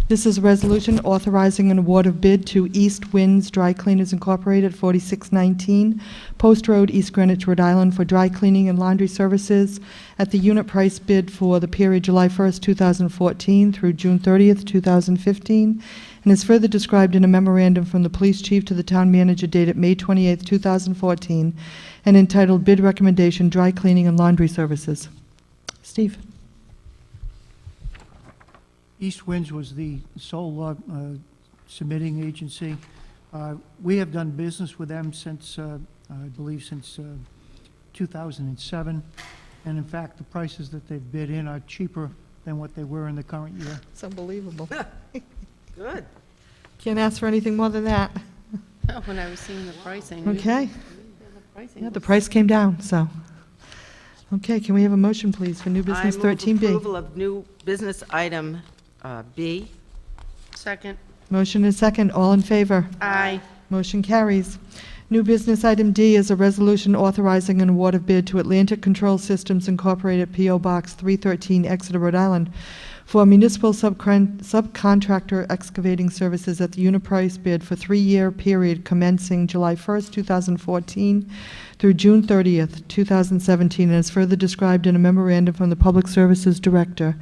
This is a resolution authorizing an award of bid to East Winds Dry Cleaners Incorporated, 4619 Post Road, East Greenwich, Rhode Island, for dry cleaning and laundry services at the unit price bid for the period July 1st, 2014 through June 30th, 2015, and is further described in a memorandum from the police chief to the town manager dated May 28th, 2014, and entitled Bid Recommendation, Dry Cleaning and Laundry Services. Steve? East Winds was the sole submitting agency. We have done business with them since, I believe, since 2007. And in fact, the prices that they've bid in are cheaper than what they were in the current year. It's unbelievable. Good. Can't ask for anything more than that. When I was seeing the pricing. Okay. The pricing Yeah, the was- price came down, so. Okay, can we have a motion, please, for new business I move 13B? approval of new business item B. Second? Motion is second, all in favor? Aye. Motion carries. New business item D is a resolution authorizing an award of bid to Atlantic Control Systems Incorporated, P.O. Box 313, Exeter, Rhode Island, for municipal subcontractor excavating services at the unit price bid for 3-year period commencing July 1st, 2014 through June 30th, 2017, and is further described in a memorandum from the Public Services Director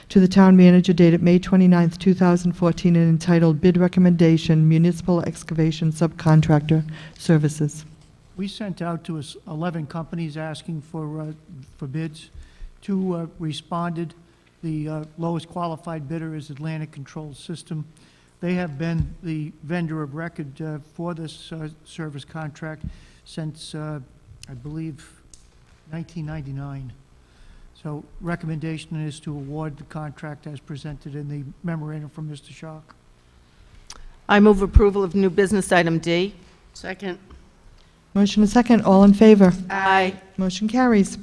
to the Town Manager dated May 29th, 2014, and entitled Bid Recommendation Municipal Excavation Subcontractor Services. We sent out to 11 companies asking for bids. 2 responded. The lowest qualified bidder is Atlantic Control System. They have been the vendor of record for this service contract since, I believe, 1999. So recommendation is to award the contract as presented in the memorandum from Mr. Schock. I move approval of new business item D. Second. Motion and second. All in favor? Aye. Motion carries.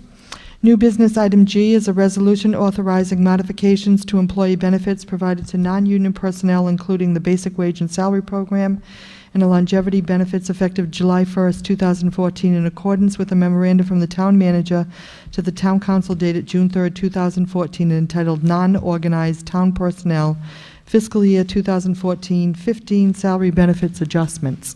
New business item G is a resolution authorizing modifications to employee benefits provided to non-union personnel, including the basic wage and salary program and the longevity benefits effective July 1st, 2014, in accordance with a memorandum from the town manager to the town council dated June 3rd, 2014, and entitled Non-Organized Town Personnel Fiscal Year 2014-15 Salary Benefits Adjustments.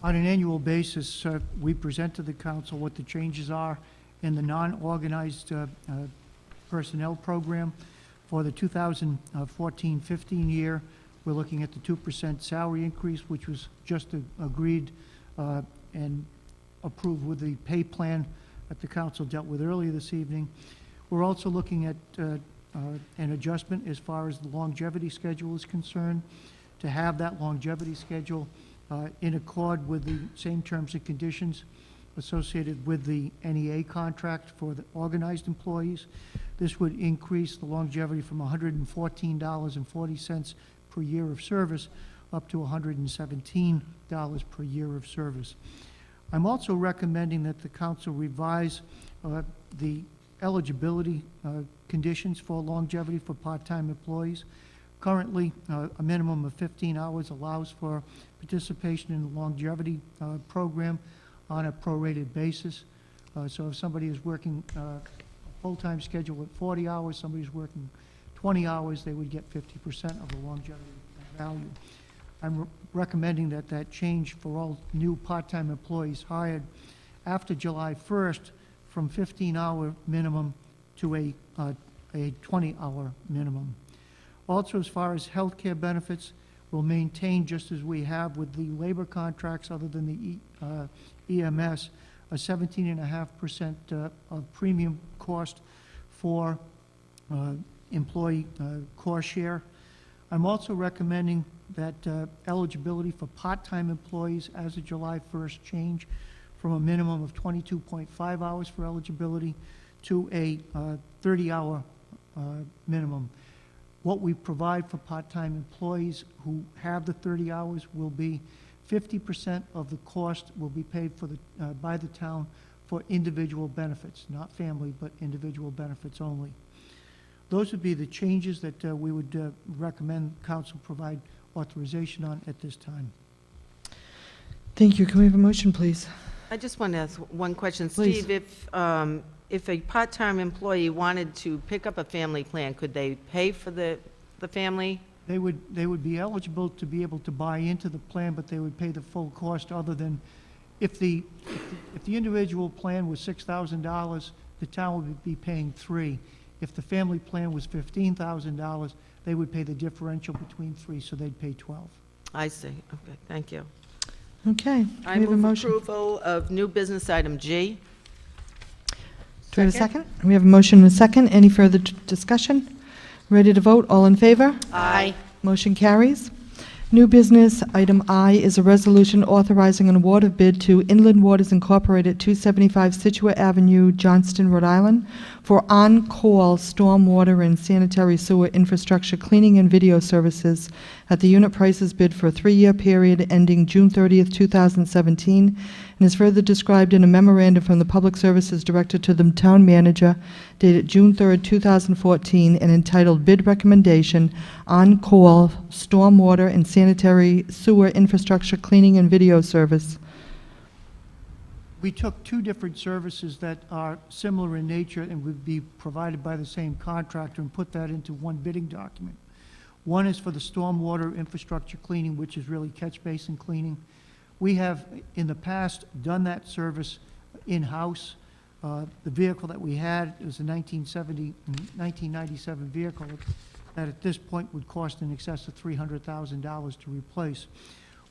On an annual basis, we present to the council what the changes are in the non-organized personnel program. For the 2014-15 year, we're looking at the 2% salary increase, which was just agreed and approved with the pay plan that the council dealt with earlier this evening. We're also looking at an adjustment as far as the longevity schedule is concerned, to have that longevity schedule in accord with the same terms and conditions associated with the NEA contract for the organized employees. This would increase the longevity from $114.40 per year of service up to $117 per year of service. I'm also recommending that the council revise the eligibility conditions for longevity for part-time employees. Currently, a minimum of 15 hours allows for participation in the longevity program on a prorated basis. So if somebody is working a full-time schedule at 40 hours, somebody's working 20 hours, they would get 50% of the longevity value. I'm recommending that that change for all new part-time employees hired after July 1st from 15-hour minimum to a 20-hour minimum. Also, as far as health care benefits, we'll maintain, just as we have with the labor contracts other than the EMS, a 17.5% of premium cost for employee core share. I'm also recommending that eligibility for part-time employees as of July 1st change from a minimum of 22.5 hours for eligibility to a 30-hour minimum. What we provide for part-time employees who have the 30 hours will be 50% of the cost will be paid for by the town for individual benefits, not family, but individual benefits only. Those would be the changes that we would recommend council provide authorization on at this time. Thank you. Can we have a motion, please? I just want to ask one question. Please. Steve, if a part-time employee wanted to pick up a family plan, could they pay for the family? They would be eligible to be able to buy into the plan, but they would pay the full cost, other than if the individual plan was $6,000, the town would be paying $3,000. If the family plan was $15,000, they would pay the differential between $3,000, so they'd pay $12,000. I see. Okay, thank you. Okay. Can I we have a move motion? approval of new business item G. Do we have a second? We have a motion and a second. Any further discussion? Ready to vote? All in favor? Aye. Motion carries. New business, item I, is a resolution authorizing an award of bid to Inland Waters Incorporated, 275 Situate Avenue, Johnston, Rhode Island, for on-call stormwater and sanitary sewer infrastructure cleaning and video services at the unit prices bid for a 3-year period ending June 30th, 2017, and is further described in a memorandum from the Public Services Director to the Town Manager dated June 3rd, 2014, and entitled Bid Recommendation On-Call Stormwater and Sanitary Sewer Infrastructure Cleaning and Video Service. We took two different services that are similar in nature and would be provided by the same contractor and put that into one bidding document. One is for the stormwater infrastructure cleaning, which is really catch basin cleaning. We have, in the past, done that service in-house. The vehicle that we had was a 1997 vehicle that at this point would cost in excess of $300,000 to replace.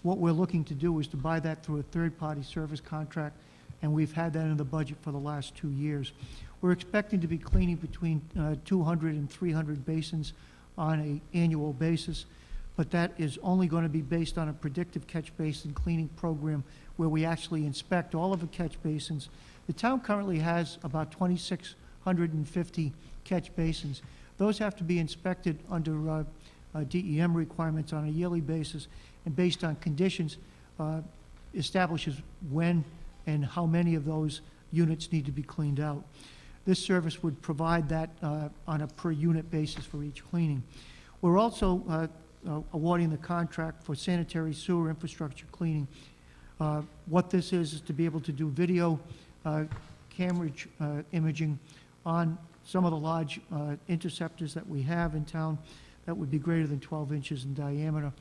What we're looking to do is to buy that through a third-party service contract, and we've had that in the budget for the last 2 years. We're expecting to be cleaning between 200 and 300 basins on an annual basis, but that is only going to be based on a predictive catch basin cleaning program where we actually inspect all of the catch basins. The town currently has about 2,650 catch basins. Those have to be inspected under DEM requirements on a yearly basis, and based on conditions, establishes when and how many of those units need to be cleaned out. This service would provide that on a per-unit basis for each cleaning. We're also awarding the contract for sanitary sewer infrastructure cleaning. What this is to be able to do video camera imaging on some of the large interceptors that we have in town that would be greater than 12 inches in diameter.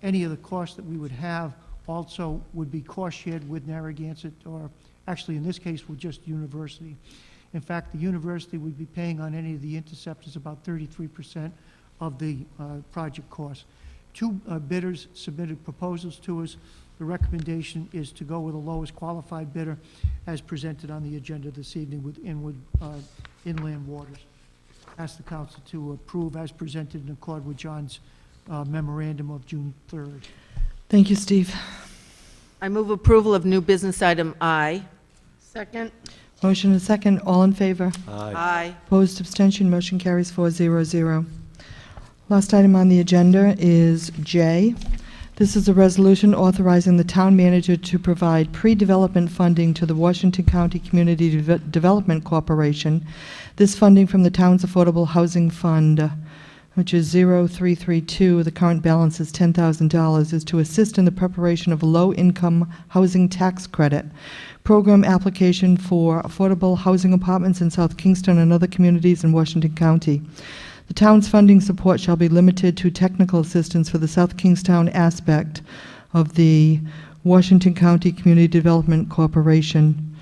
Any of the costs that we would have also would be cost-shared with Narragansett, or actually in this case with just university. In fact, the university would be paying on any of the interceptors about 33% of the project cost. Two bidders submitted proposals to us. The recommendation is to go with the lowest qualified bidder as presented on the agenda this evening with Inland Waters. Ask the council to approve as presented in accord with John's memorandum of June 3rd. Thank you, Steve. I move approval of new business item I. Second? Motion and second, all in favor? Aye. Opposed, abstention, motion carries 400. Last item on the agenda is J. This is a resolution authorizing the town manager to provide pre-development funding to the Washington County Community Development Corporation. This funding from the town's Affordable Housing Fund, which is 0332, the current balance is $10,000, is to assist in the preparation of a low-income housing tax credit program application for affordable housing apartments in South Kingston and other communities in Washington County. The town's funding support shall be limited to technical assistance for the South Kingstown aspect of the Washington County Community Development Corporation.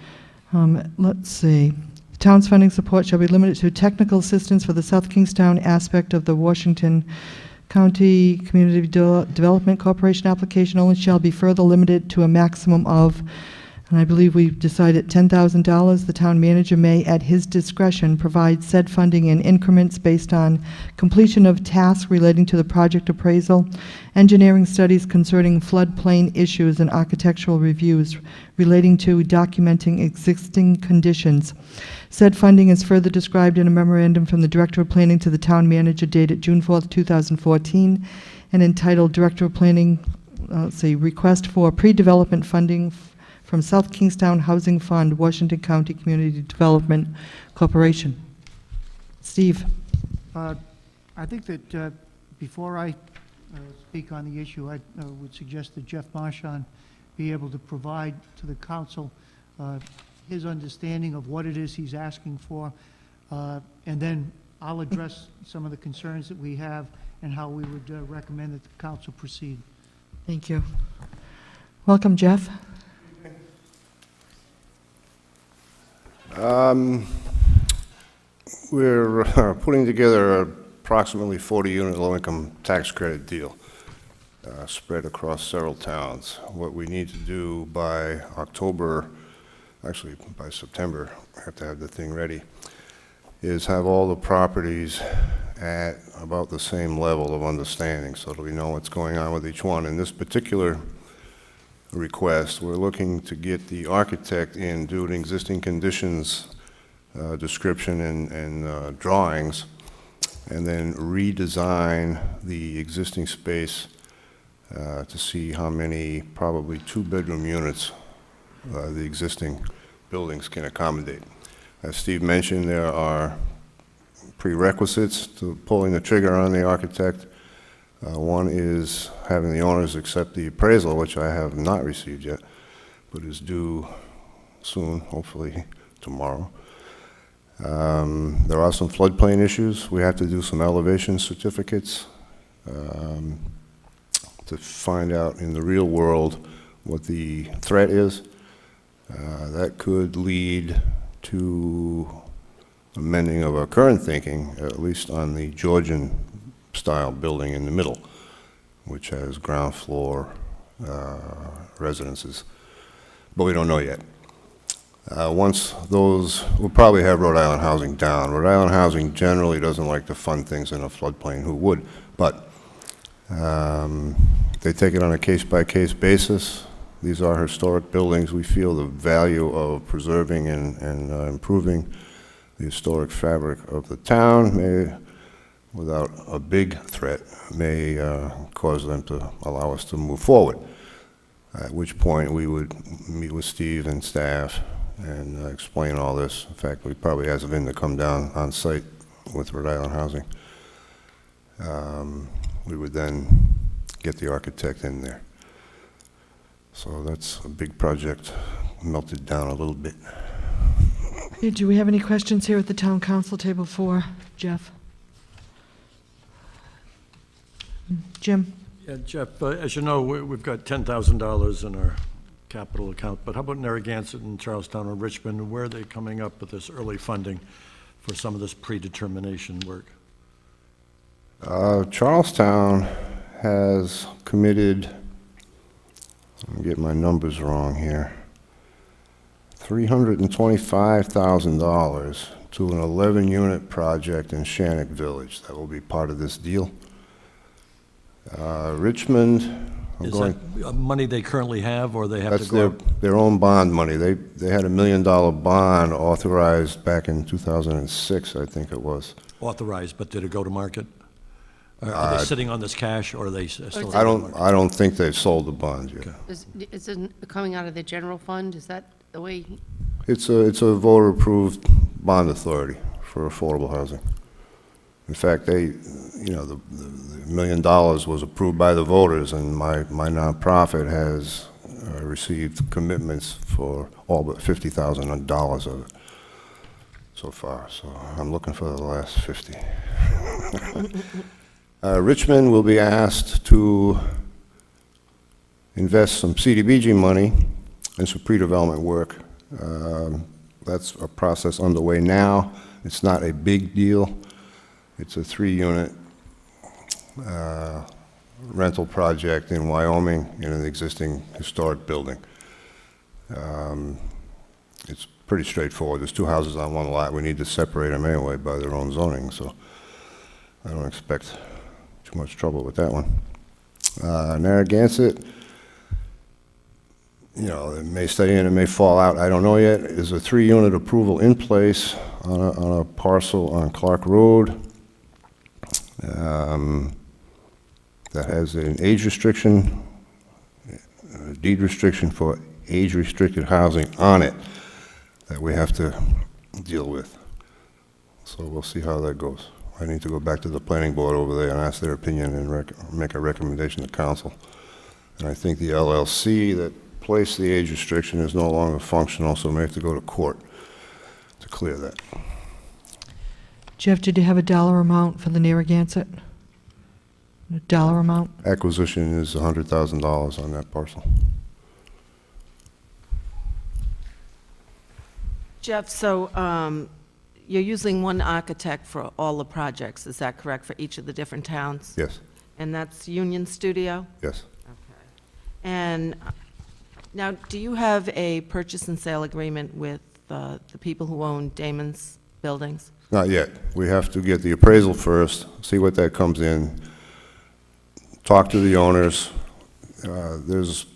Let's see. The town's funding support shall be limited to technical assistance for the South Kingstown aspect of the Washington County Community Development Corporation application only shall be further limited to a maximum of, and I believe we've decided $10,000. The town manager may, at his discretion, provide said funding in increments based on completion of tasks relating to the project appraisal, engineering studies concerning floodplain issues, and architectural reviews relating to documenting existing conditions. Said funding is further described in a memorandum from the Director of Planning to the town manager dated June 4th, 2014, and entitled Director of Planning, request for pre-development funding from South Kingstown Housing Fund, Washington County Community Development Corporation. Steve. I think that before I speak on the issue, I would suggest that Jeff Marchand be able to provide to the council his understanding of what it is he's asking for, and then I'll address some of the concerns that we have and how we would recommend that the council proceed. Thank you. Welcome, Jeff. We're putting together approximately 40-unit low-income tax credit deal spread across several towns. What we need to do by October, actually by September, we have to have the thing ready, is have all the properties at about the same level of understanding so that we know what's going on with each one. In this particular request, we're looking to get the architect in, do an existing conditions description and drawings, and then redesign the existing space to see how many probably two-bedroom units the existing buildings can accommodate. As Steve mentioned, there are prerequisites to pulling the trigger on the architect. One is having the owners accept the appraisal, which I have not received yet, but is due soon, hopefully tomorrow. There are some floodplain issues. We have to do some elevation certificates to find out in the real world what the threat is. That could lead to amending of our current thinking, at least on the Georgian-style building in the middle, which has ground floor residences. But we don't know yet. Once those, we'll probably have Rhode Island Housing down. Rhode Island Housing generally doesn't like to fund things in a floodplain. Who would? But they take it on a case-by-case basis. These are historic buildings. We feel the value of preserving and improving the historic fabric of the town may, without a big threat, may cause them to allow us to move forward. At which point we would meet with Steve and staff and explain all this. In fact, we probably ask Vin to come down on site with Rhode Island Housing. We would then get the architect in there. So that's a big project, melted down a little bit. Okay, do we have any questions here at the town council table for Jeff? Jim? Yeah, Jeff, as you know, we've got $10,000 in our capital account, but how about Narragansett and Charlestown and Richmond? Where are they coming up with this early funding for some of this predetermination work? Charlestown has committed, let me get my numbers wrong here, $325,000 to an 11-unit project in Shannock Village. That will be part of this deal. Richmond, Is that money they currently have, or they have to that's go? their own bond money. They had a $1 million bond authorized back in 2006, I think it was. Authorized, but did it go to market? Are they sitting on this cash, or are they still? I don't think they've sold the bond yet. Okay. Is it coming out of the general fund? Is that the way? It's a voter-approved bond authority for affordable housing. In fact, the $1 million was approved by the voters, and my nonprofit has received commitments for all but $50,000 of it so far. So I'm looking for the last 50. Richmond will be asked to invest some CDBG money in some pre-development work. That's a process underway now. It's not a big deal. It's a 3-unit rental project in Wyoming in an existing historic building. It's pretty straightforward. There's 2 houses on one lot. We need to separate them anyway by their own zoning, so I don't expect too much trouble with that one. Narragansett, it may stay in, it may fall out, I don't know yet. There's a 3-unit approval in place on a parcel on Clark Road that has an age restriction, a deed restriction for age-restricted housing on it that we have to deal with. So we'll see how that goes. I need to go back to the planning board over there and ask their opinion and make a recommendation to council. And I think the LLC that placed the age restriction is no longer functional, so we may have to go to court to clear that. Jeff, did you have a dollar amount for the Narragansett? A dollar amount? Acquisition is $100,000 on that parcel. Jeff, so you're using one architect for all the projects, is that correct, for each of the different towns? Yes, And that's Union Studio? yes. Okay. And now, do you have a purchase and sale agreement with the people who own Damon's buildings? Not yet. We have to get the appraisal first, see what that comes in, talk to the owners. There's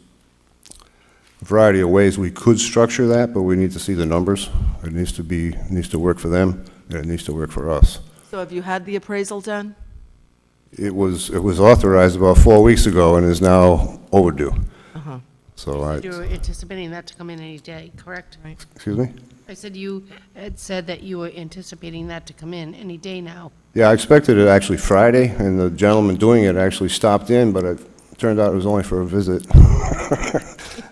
a variety of ways we could structure that, but we need to see the numbers. It needs to work for them, and it needs to work for us. So have you had the appraisal done? It was authorized about 4 weeks ago and is now overdue. Uh-huh. So You're anticipating that to come in any day, correct? excuse me? I said you had said that you were anticipating that to come in any day now. Yeah, I expected it actually Friday, and the gentleman doing it actually stopped in, but it turned out it was only for a visit.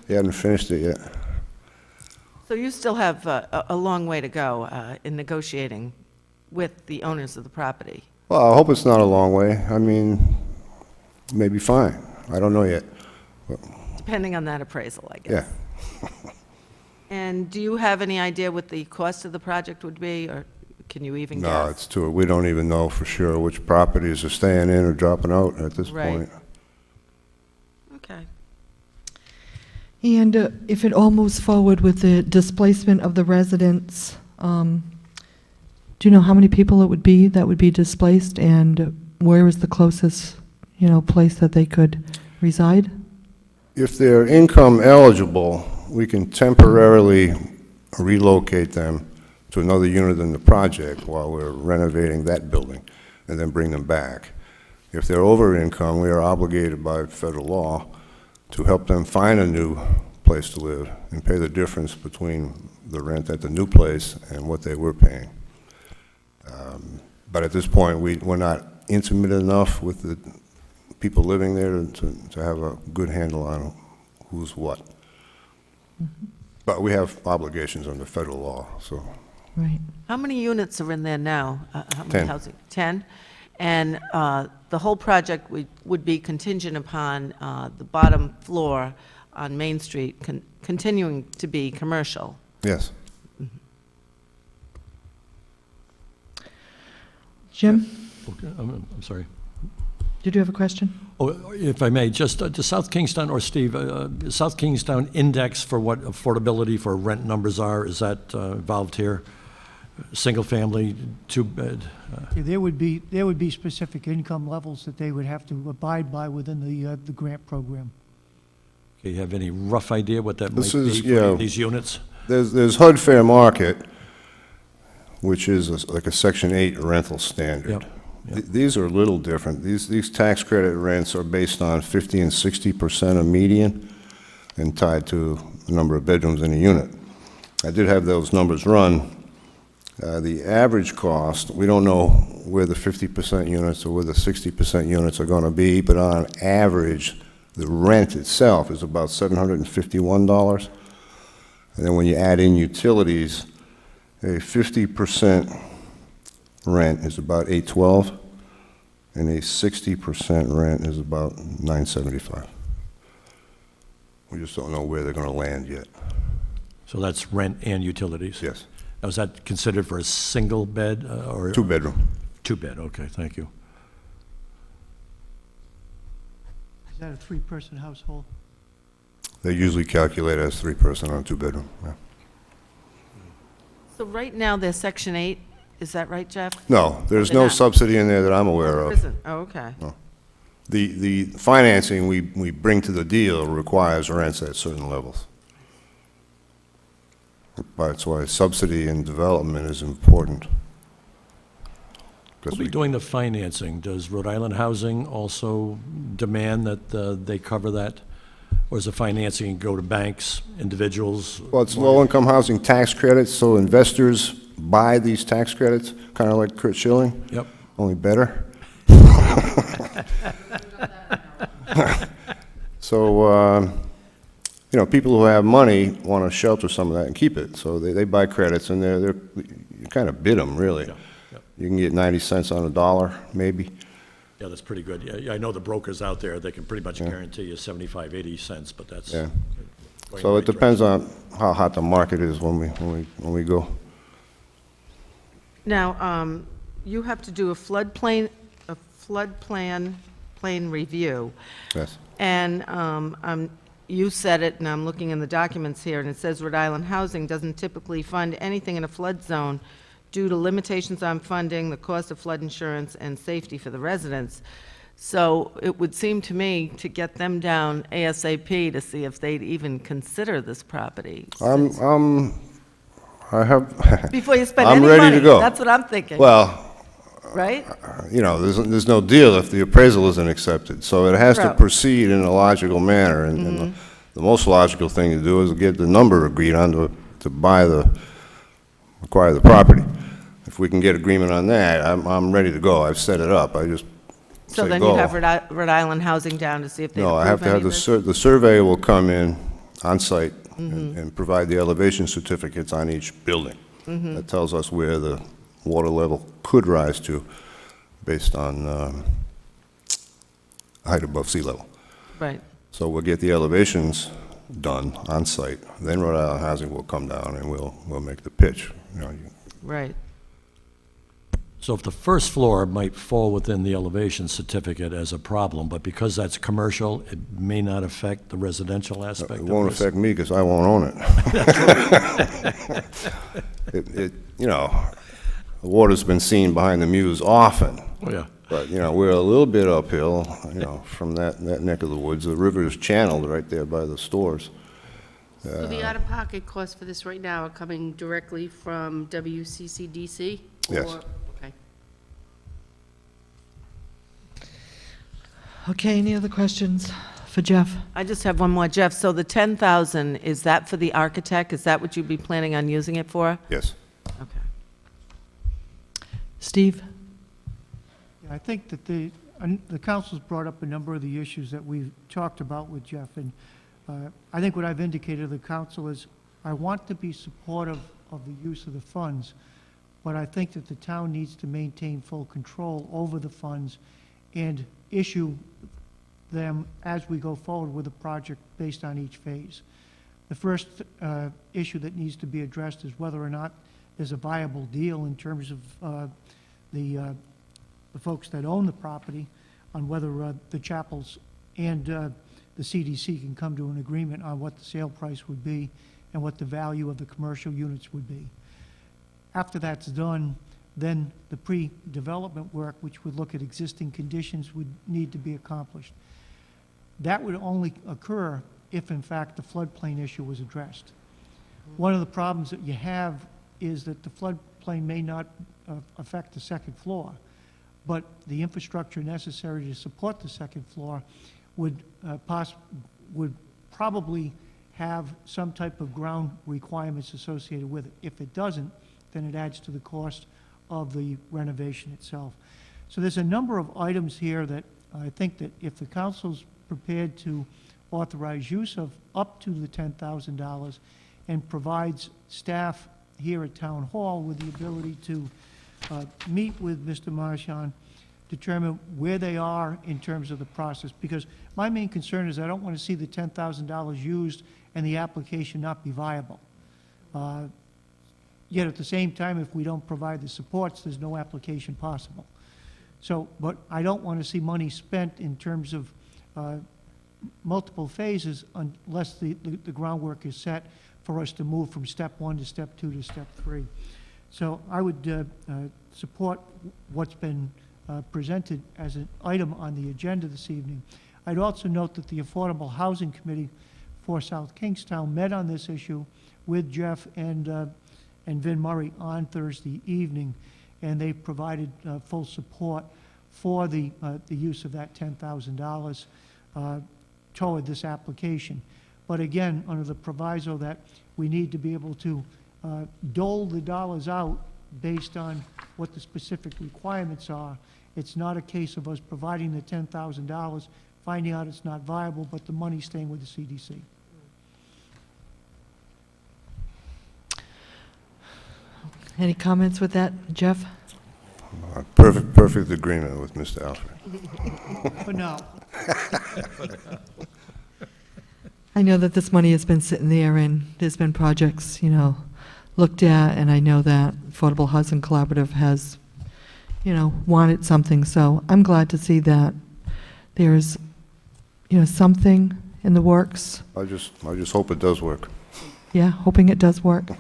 He hadn't finished it yet. So you still have a long way to go in negotiating with the owners of the property. Well, I hope it's not a long way. I mean, maybe fine. I don't know yet. Depending on that appraisal, I guess. Yeah. And do you have any idea what the cost of the project would be, or can you even guess? No, it's too, we don't even know for sure which properties are staying in or dropping out at this Right. point. Okay. And if it all moves forward with the displacement of the residents, do you know how many people it would be that would be displaced, and where is the closest, place that they could reside? If they're income eligible, we can temporarily relocate them to another unit in the project while we're renovating that building, and then bring them back. If they're over income, we are obligated by federal law to help them find a new place to live and pay the difference between the rent at the new place and what they were paying. But at this point, we're not intimate enough with the people living there to have a good handle on who's what. But we have obligations under federal law, so. Right. How many units are in there now? How many 10. housing? 10? And the whole project would be contingent upon the bottom floor on Main Street continuing to be commercial. Yes. Jim, Okay, I'm sorry. did you have a question? Oh, if I may, just to South Kingstown, or Steve, South Kingstown index for what affordability for rent numbers are, is that involved here? Single family, two-bed? Yeah, there would be specific income levels that they would have to abide by within the grant program. Do you have any rough idea what that might This be is, for yeah. these units? There's HUD Fair Market, which is like a Section 8 rental standard. Yep, yep. These are a little different. These tax credit rents are based on 50 and 60% of median and tied to the number of bedrooms in a unit. I did have those numbers run. The average cost, we don't know where the 50% units or where the 60% units are going to be, but on average, the rent itself is about $751. And then when you add in utilities, a 50% rent is about $812, and a 60% rent is about $975. We just don't know where they're going to land yet. So that's rent and utilities? Yes. Now, is that considered for a single bed or? Two-bedroom. Two-bed, okay, thank you. Is that a three-person household? They usually calculate as three-person on two-bedroom. Yeah. So right now, they're Section 8, is that right, Jeff? No, there's They're no not. subsidy in there that I'm aware There of. isn't? Oh, okay. The financing we bring to the deal requires rents at certain levels. That's why subsidy and development is important. 'Cause Who'll be doing the financing? Does Rhode Island Housing also demand that they cover that? Or is the financing go to banks, individuals? Well, it's low-income housing tax credits, so investors buy these tax credits, kind of like Kurt Schilling, Yep. only better. So, people who have money want to shelter some of that and keep it, so they buy credits, and you kind of bid them, really. Yeah, yeah. You can get 90 cents on a dollar, maybe. Yeah, that's pretty good. Yeah, I know the brokers out there, they can pretty much guarantee you 75, 80 cents, but that's. Yeah. going in So the it right depends on how hot the market is when we go. Now, you have to do a flood plan review. Yes. And you said it, and I'm looking in the documents here, and it says Rhode Island Housing doesn't typically fund anything in a flood zone due to limitations on funding, the cost of flood insurance, and safety for the residents. So it would seem to me to get them down ASAP to see if they'd even consider this property. I have, Before you spend I'm any ready money. to go. That's what I'm thinking. well, Right? there's no deal if the appraisal isn't accepted. So it has to Right. proceed in a logical manner. And the most logical thing to do is get the number agreed on to acquire the property. If we can get agreement on that, I'm ready to go. I've set it up. I just So say then go. you'd have Rhode Island Housing down to see if they No, approve I have to any have of this? the surveyor will come in on site and provide the elevation certificates on each building. That tells us where the water level could rise to based on height above sea level. Right. So we'll get the elevations done on site, then Rhode Island Housing will come down and we'll make the pitch. You know, Right. So if the first floor might fall within the elevation certificate as a problem, but because that's commercial, it may not affect the residential aspect It of won't this? affect me because I won't own it. You know, the water's been seen behind the mews often, Oh, yeah. but, you know, we're a little bit uphill, you know, from that neck of the woods. The river is channeled right there by the stores. So the out-of-pocket costs for this right now are coming directly from WCCDC? Yes. Or- Okay. Okay, any other questions for Jeff? I just have one more, Jeff. So the 10,000, is that for the architect? Is that what you'd be planning on using it for? Yes. Okay. Steve? Yeah, I think that the council's brought up a number of the issues that we've talked about with Jeff, and I think what I've indicated to the council is I want to be supportive of the use of the funds, but I think that the town needs to maintain full control over the funds and issue them as we go forward with the project based on each phase. The first issue that needs to be addressed is whether or not there's a viable deal in terms of the folks that own the property on whether the chapels and the CDC can come to an agreement on what the sale price would be and what the value of the commercial units would be. After that's done, then the pre-development work, which would look at existing conditions, would need to be accomplished. That would only occur if, in fact, the floodplain issue was addressed. One of the problems that you have is that the floodplain may not affect the second floor, but the infrastructure necessary to support the second floor would probably have some type of ground requirements associated with it. If it doesn't, then it adds to the cost of the renovation itself. So there's a number of items here that I think that if the council's prepared to authorize use of up to the $10,000 and provides staff here at Town Hall with the ability to meet with Mr. Marchand, determine where they are in terms of the process. Because my main concern is I don't want to see the $10,000 used and the application not be viable. Yet at the same time, if we don't provide the supports, there's no application possible. So, but I don't want to see money spent in terms of multiple phases unless the groundwork is set for us to move from step 1 to step 2 to step 3. So I would support what's been presented as an item on the agenda this evening. I'd also note that the Affordable Housing Committee for South Kingstown met on this issue with Jeff and Vin Murray on Thursday evening, and they provided full support for the use of that $10,000 toward this application. But again, under the proviso that we need to be able to dole the dollars out based on what the specific requirements are. It's not a case of us providing the $10,000, finding out it's not viable, but the money staying with the CDC. Any comments with that, Jeff? Perfect agreement with Mr. Alfred. For now. I know that this money has been sitting there, and there's been projects, you know, looked at, and I know that Affordable Housing Collaborative has, you know, wanted something, so I'm glad to see that there's, you know, something in the works. I just hope it does work. Yeah, hoping it does work.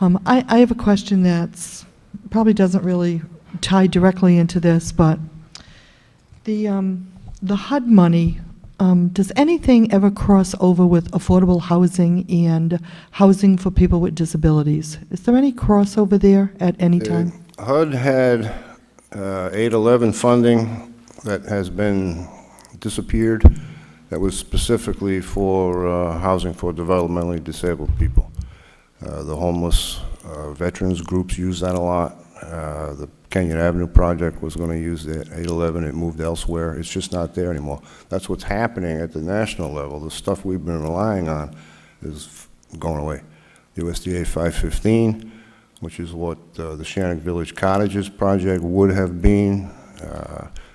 I have a question that's probably doesn't really tie directly into this, but the HUD money, does anything ever cross over with affordable housing and housing for people with disabilities? Is there any crossover there at any time? HUD had 811 funding that has been disappeared, that was specifically for housing for developmentally disabled people. The homeless veterans groups use that a lot. The Kenyon Avenue project was going to use the 811. It moved elsewhere. It's just not there anymore. That's what's happening at the national level. The stuff we've been relying on is going away. USDA 515, which is what the Shannon Village Cottages project would have been.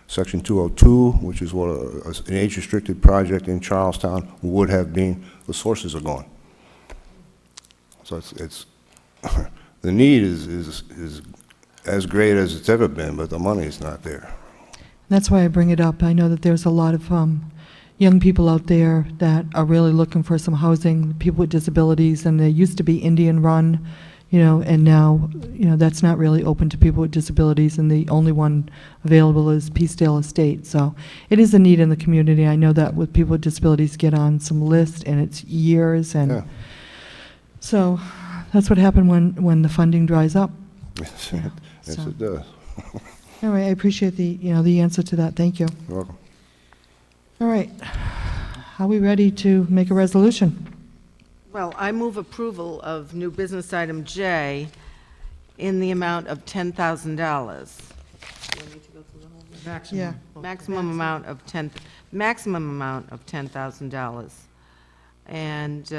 Section 202, which is what an age-restricted project in Charlestown would have been. The sources are gone. So it's the need is as great as it's ever been, but the money is not there. That's why I bring it up. I know that there's a lot of young people out there that are really looking for some housing, people with disabilities, and there used to be Indian Run, and now, that's not really open to people with disabilities, and the only one available is Peacedale Estate. So it is a need in the community. I know that with people with disabilities get on some list, and it's years, and Yeah. so that's what happened when the funding dries up. Yes, Yeah, yes, so. it does. All right, I appreciate the answer to that. Thank you. You're welcome. All right. Are we ready to make a resolution? Well, I move approval of new business item J in the amount of $10,000. Yeah. Maximum amount of $10,000. And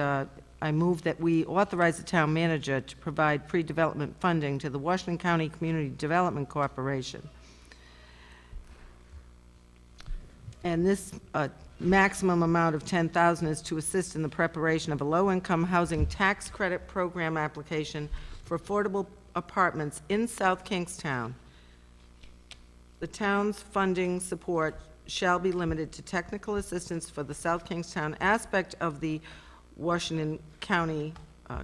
I move that we authorize the town manager to provide pre-development funding to the Washington County Community Development Corporation. And this maximum amount of $10,000 is to assist in the preparation of a low-income housing tax credit program application for affordable apartments in South Kingstown. The town's funding support shall be limited to technical assistance for the South Kingstown aspect of the Washington County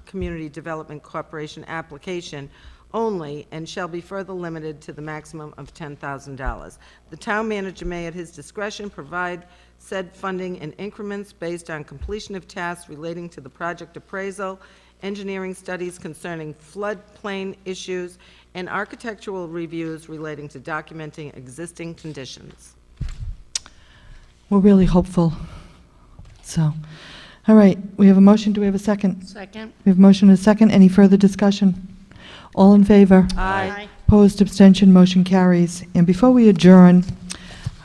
Community Development Corporation application only, and shall be further limited to the maximum of $10,000. The town manager may, at his discretion, provide said funding in increments based on completion of tasks relating to the project appraisal, engineering studies concerning floodplain issues, and architectural reviews relating to documenting existing conditions. We're really hopeful. So, all right, we have a motion. Do we have a second? Second. We have a motion and a second. Any further discussion? All in favor? Aye. Opposed, abstention, motion carries. And before we adjourn,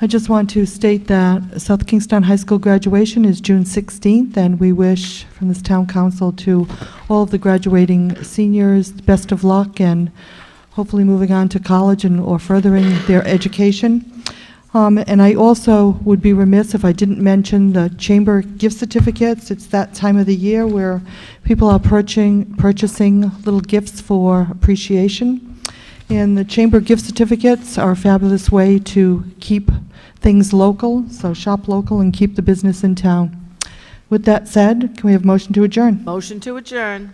I just want to state that South Kingstown High School graduation is June 16th, and we wish from this town council to all of the graduating seniors the best of luck, and hopefully moving on to college or furthering their education. And I also would be remiss if I didn't mention the chamber gift certificates. It's that time of the year where people are purchasing little gifts for appreciation. And the chamber gift certificates are a fabulous way to keep things local, so shop local and keep the business in town. With that said, can we have a motion to adjourn? Motion to adjourn.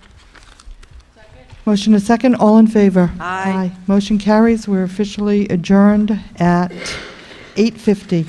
Motion and second, all in favor? Aye. Motion carries. We're officially adjourned at 8:50.